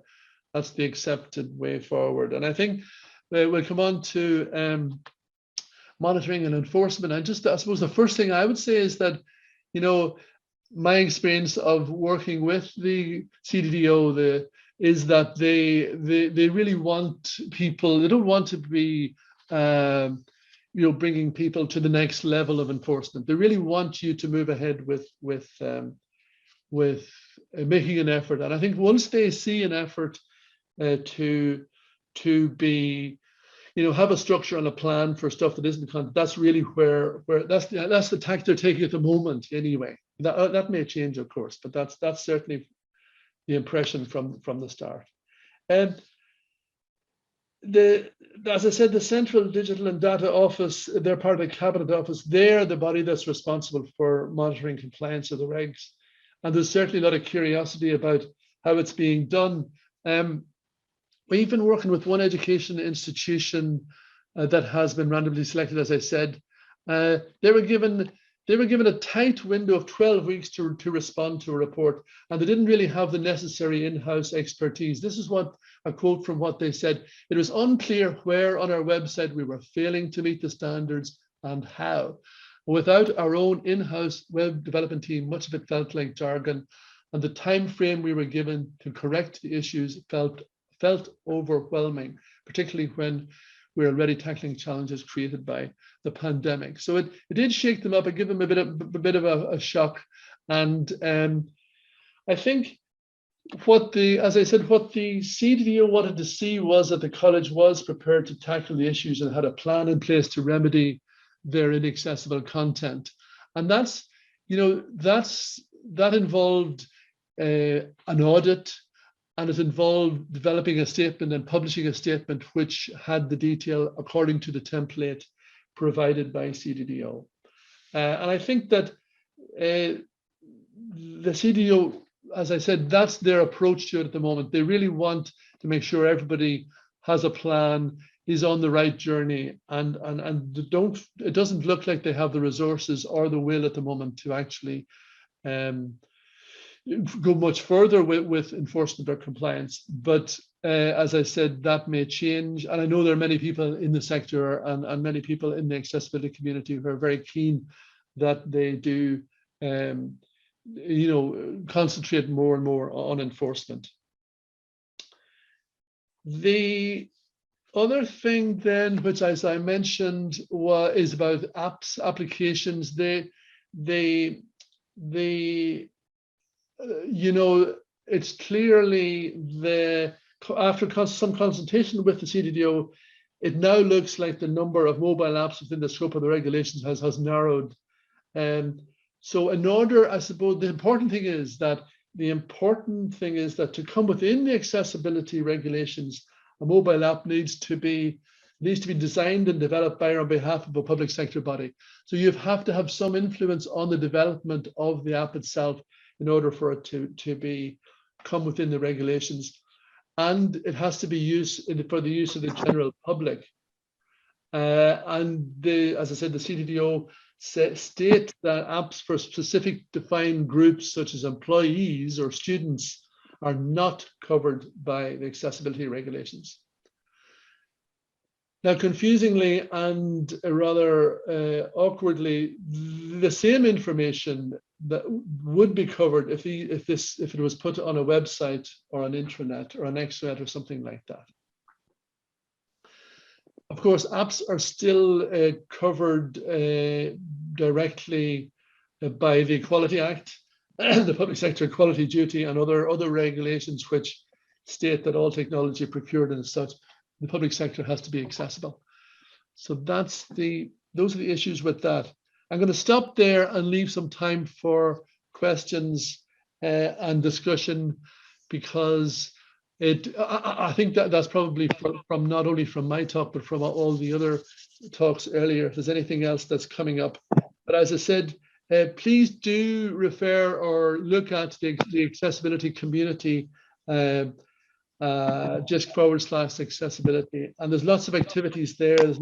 accepted way forward, and I think we'll come on to monitoring and enforcement. And I suppose the first thing I would say is that, my experience of working with the CDDO, is that they really want people. They don't want to be bringing people to the next level of enforcement. They really want you to move ahead with making an effort. And I think once they see an effort to be, have a structure and a plan for stuff that isn't content, that's really where that's the tack they're taking at the moment anyway. That may change, of course, but that's certainly the impression from the start. And as I said, the Central Digital and Data Office, they're part of the Cabinet Office. They're the body that's responsible for monitoring compliance of the regs. And there's certainly a lot of curiosity about how it's being done. We've been working with one education institution that has been randomly selected, as I said. They were given a tight window of 12 weeks to respond to a report, and they didn't really have the necessary in-house expertise. This is what a quote from what they said: "It was unclear where on our website we were failing to meet the standards and how. Without our own in-house web development team, much of it felt like jargon, and the time frame we were given to correct the issues felt overwhelming, particularly when we're already tackling challenges created by the pandemic." So it did shake them up. It gave them a bit of a shock. And I think as I said, what the CDDO wanted to see was that the college was prepared to tackle the issues and had a plan in place to remedy their inaccessible content. And that involved an audit, and it involved developing a statement and publishing a statement which had the detail according to the template provided by CDDO. And I think that the CDDO, as I said, that's their approach to it at the moment. They really want to make sure everybody has a plan, is on the right journey, and it doesn't look like they have the resources or the will at the moment to actually go much further with enforcement or compliance. But as I said, that may change. And I know there are many people in the sector and many people in the accessibility community who are very keen that they do concentrate more and more on enforcement. The other thing then, which as I mentioned, is about applications. It's clearly after some consultation with the CDDO, it now looks like the number of mobile apps within the scope of the regulations has narrowed. So in order, I suppose, the important thing is that to come within the accessibility regulations, a mobile app needs to be designed and developed by or on behalf of a public sector body. So you have to have some influence on the development of the app itself in order for it to come within the regulations. And it has to be used for the use of the general public. As I said, the CDDO state that apps for specific defined groups such as employees or students are not covered by the accessibility regulations. Now, confusingly and rather awkwardly, the same information that would be covered if it was put on a website or an intranet or an extranet or something like that. Of course, apps are still covered directly by the Equality Act, the Public Sector Equality Duty, and other regulations which state that all technology procured and as such, the public sector has to be accessible. So those are the issues with that. I'm going to stop there and leave some time for questions and discussion, because I think that's probably from not only from my talk, but from all the other talks earlier, if there's anything else that's coming up. But as I said, please do refer or look at the accessibility community, JISC/accessibility. And there's lots of activities there. There's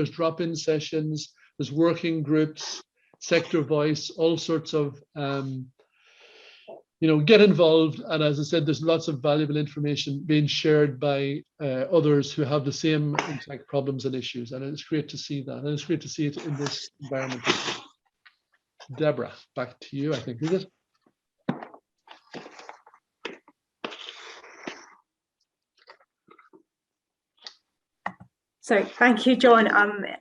drop-in sessions, there's working groups, sector voice, all sorts of, get involved. And as I said, there's lots of valuable information being shared by others who have the same exact problems and issues. And it's great to see that. And it's great to see it in this environment. Deborah, back to you, I think, is it? So thank you, John.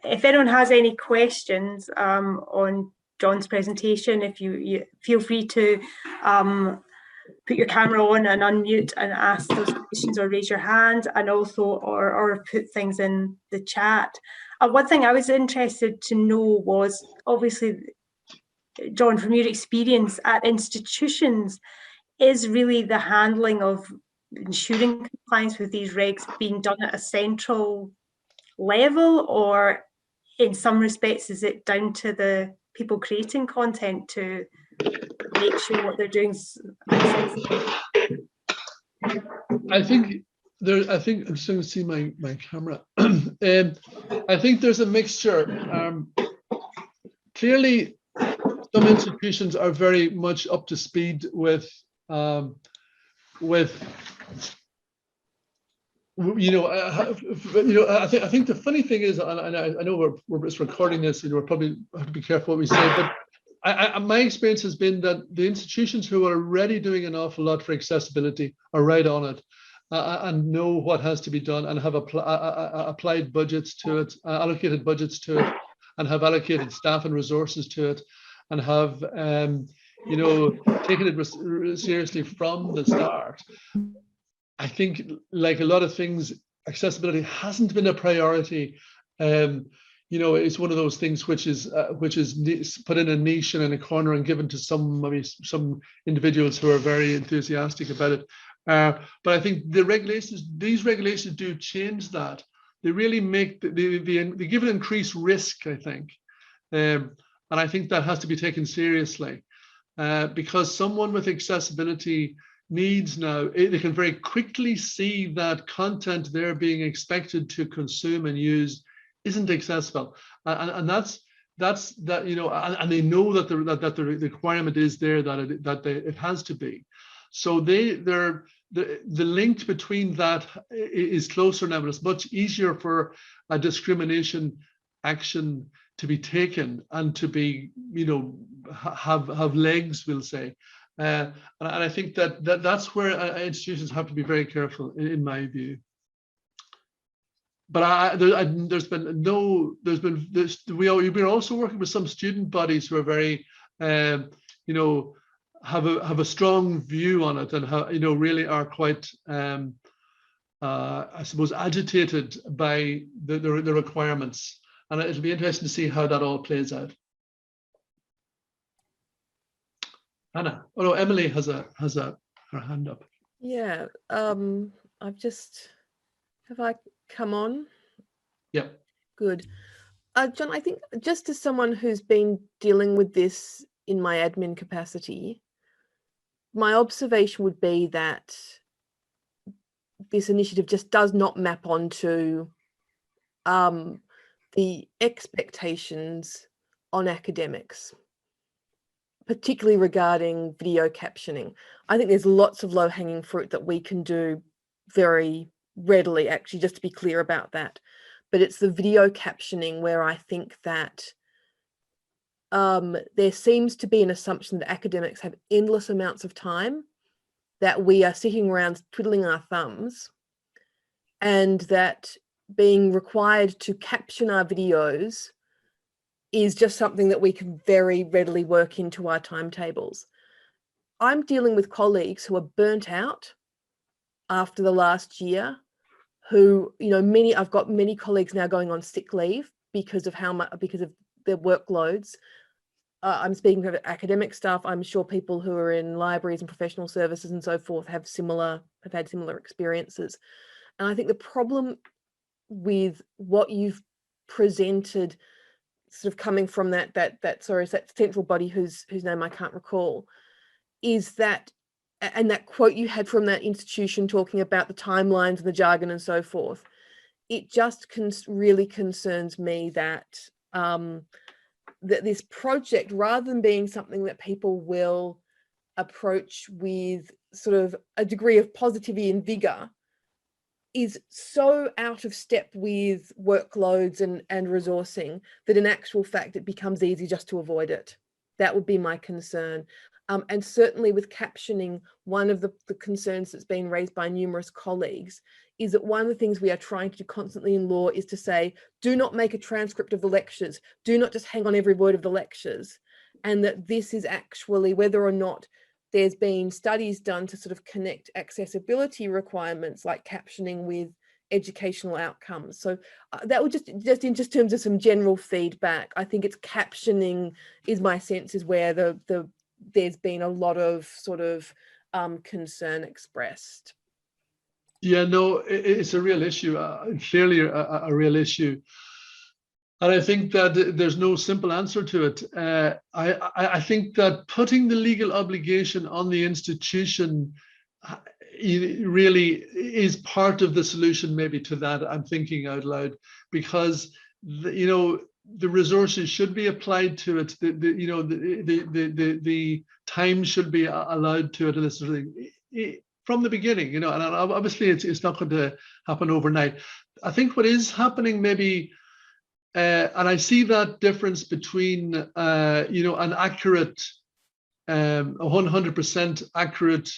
If anyone has any questions on John's presentation, if you feel free to put your camera on and unmute and ask those questions, or raise your hand, and also or put things in the chat. One thing I was interested to know was, obviously, John, from your experience at institutions, is really the handling of ensuring compliance with these regs being done at a central level, or in some respects is it down to the people creating content to make sure what they're doing is accessible? I think I'm starting to see my camera. I think there's a mixture. Clearly, some institutions are very much up to speed with I think the funny thing is, and I know we're just recording this, we're probably have to be careful what we say, but my experience has been that the institutions who are already doing an awful lot for accessibility are right on it, and know what has to be done, and have applied budgets to it, allocated budgets to it, and have allocated staff and resources to it, and have taken it seriously from the start. I think, like a lot of things, accessibility hasn't been a priority. It's one of those things which is put in a niche and in a corner and given to some individuals who are very enthusiastic about it. But I think these regulations do change that. They really make they give it increased risk, I think, and I think that has to be taken seriously, because someone with accessibility needs now, they can very quickly see that content they're being expected to consume and use isn't accessible, and that's that, and they know that the requirement is there, that it has to be. So the link between that is closer now, and it's much easier for a discrimination action to be taken and to be, have legs, we'll say. And I think that's where institutions have to be very careful, in my view. But we're also working with some student bodies who are very, have a strong view on it, and really are quite, I suppose, agitated by the requirements. And it'll be interesting to see how that all plays out. Anna, Emily has her hand up. Yeah, have I come on? Yep. Good. John, I think just as someone who's been dealing with this in my admin capacity, my observation would be that this initiative just does not map onto the expectations on academics, particularly regarding video captioning. I think there's lots of low-hanging fruit that we can do very readily, actually, just to be clear about that. But it's the video captioning where I think that there seems to be an assumption that academics have endless amounts of time, that we are sitting around twiddling our thumbs, and that being required to caption our videos is just something that we can very readily work into our timetables. I'm dealing with colleagues who are burnt out after the last year, who, I've got many colleagues now going on sick leave because of their workloads. I'm speaking of academic staff. I'm sure people who are in libraries and professional services and so forth have had similar experiences. And I think the problem with what you've presented, sort of coming from that central body whose name I can't recall, is that, and that quote you had from that institution talking about the timelines and the jargon and so forth, it just really concerns me that that this project, rather than being something that people will approach with sort of a degree of positivity and vigor, is so out of step with workloads and resourcing that in actual fact it becomes easy just to avoid it. That would be my concern. And certainly with captioning, one of the concerns that's been raised by numerous colleagues is that one of the things we are trying to do constantly in law is to say, do not make a transcript of the lectures, do not just hang on every word of the lectures. And that this is actually, whether or not there's been studies done to sort of connect accessibility requirements like captioning with educational outcomes. So that would just in terms of some general feedback, I think it's captioning is my sense is where there's been a lot of sort of concern expressed. Yeah, no, it's a real issue, clearly a real issue. And I think that there's no simple answer to it. I think that putting the legal obligation on the institution really is part of the solution maybe to that. I'm thinking out loud, because the resources should be applied to it. The time should be allowed to it, and this sort of thing from the beginning. And obviously it's not going to happen overnight. I think what is happening maybe, and I see that difference between an accurate, 100% accurate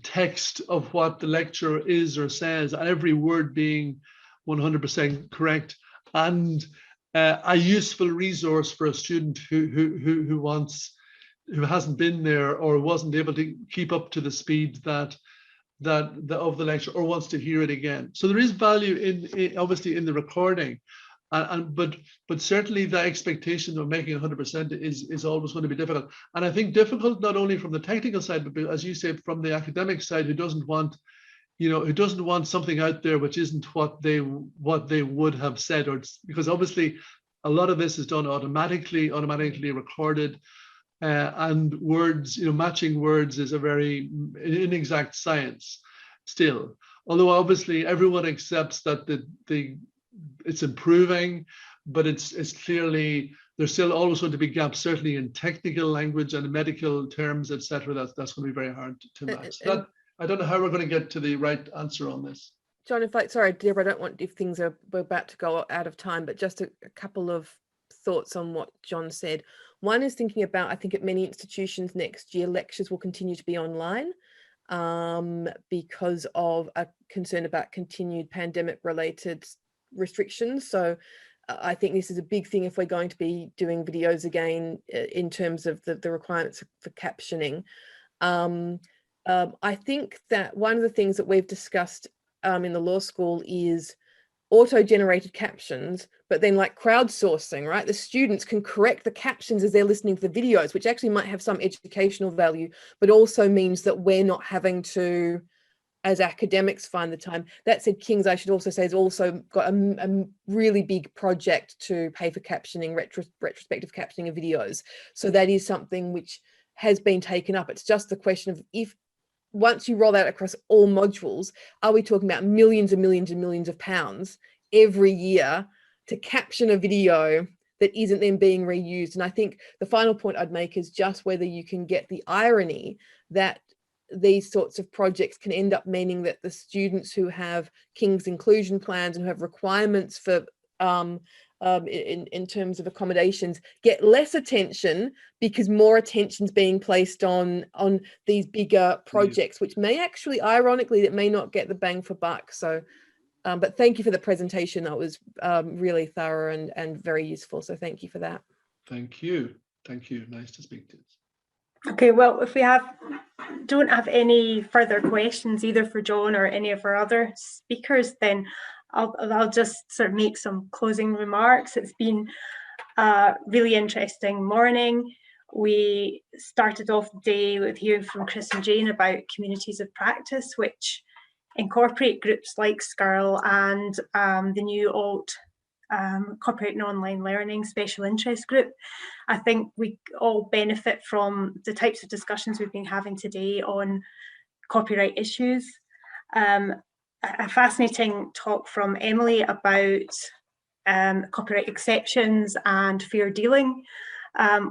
text of what the lecturer is or says, and every word being 100% correct, and a useful resource for a student who hasn't been there or wasn't able to keep up to the speed of the lecture, or wants to hear it again. So there is value in obviously in the recording, but certainly the expectation of making 100% is always going to be difficult. And I think difficult not only from the technical side, but as you say, from the academic side, who doesn't want something out there which isn't what they would have said, or because obviously a lot of this is done automatically recorded, and words, matching words is a very inexact science still. Although obviously everyone accepts that it's improving, but it's clearly there's still always going to be gaps, certainly in technical language and medical terms, etc. That's going to be very hard to match. I don't know how we're going to get to the right answer on this. John, sorry, Deborah, I don't want, if we're about to go out of time, but just a couple of thoughts on what John said. One is thinking about, I think at many institutions next year, lectures will continue to be online because of a concern about continued pandemic-related restrictions. So I think this is a big thing if we're going to be doing videos again in terms of the requirements for captioning. I think that one of the things that we've discussed in the law school is auto-generated captions, but then like crowdsourcing, right? The students can correct the captions as they're listening to the videos, which actually might have some educational value, but also means that we're not having to, as academics, find the time. That said, King's, I should also say, has also got a really big project to pay for captioning, retrospective captioning of videos. So that is something which has been taken up. It's just the question of if, once you roll out across all modules, are we talking about millions and millions and millions of pounds every year to caption a video that isn't then being reused? And I think the final point I'd make is just whether you can get the irony that these sorts of projects can end up meaning that the students who have King's inclusion plans and who have requirements for in terms of accommodations get less attention because more attention's being placed on these bigger projects, which may actually, ironically, that may not get the bang for buck. So but thank you for the presentation. That was really thorough and very useful, so thank you for that. Thank you Nice to speak to you. Okay, well, if we don't have any further questions either for John or any of our other speakers, then I'll just sort of make some closing remarks. It's been a really interesting morning. We started off the day with hearing from Chris and Jane about communities of practice, which incorporate groups like SCURL and the new alt Copyright and Online Learning Special Interest Group. I think we all benefit from the types of discussions we've been having today on copyright issues. A fascinating talk from Emily about copyright exceptions and fair dealing,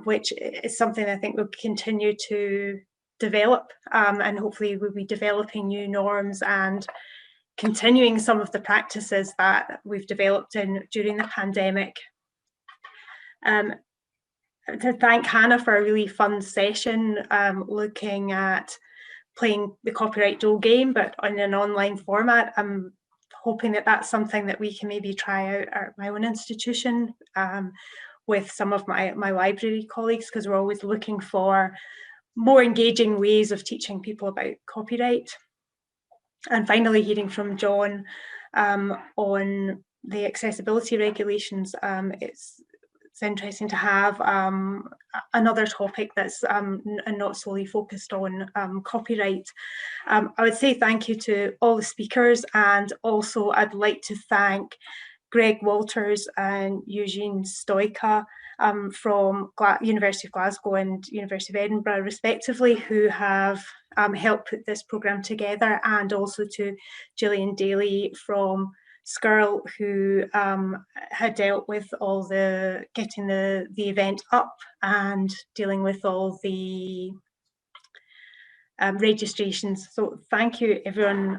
which is something I think will continue to develop, and hopefully we'll be developing new norms and continuing some of the practices that we've developed during the pandemic. to thank Hannah for a really fun session, looking at playing the Copyright Duel game, but in an online format. I'm hoping that that's something that we can maybe try out at my own institution with some of my library colleagues, because we're always looking for more engaging ways of teaching people about copyright. And finally, hearing from John on the accessibility regulations, it's interesting to have another topic that's not solely focused on copyright. I would say thank you to all the speakers, and also I'd like to thank Greg Walters and Eugene Stoica from University of Glasgow and University of Edinburgh respectively, who have helped put this programme together, and also to Gillian Daly from SCURL, who had dealt with all the getting the event up and dealing with all the registrations. So thank you everyone.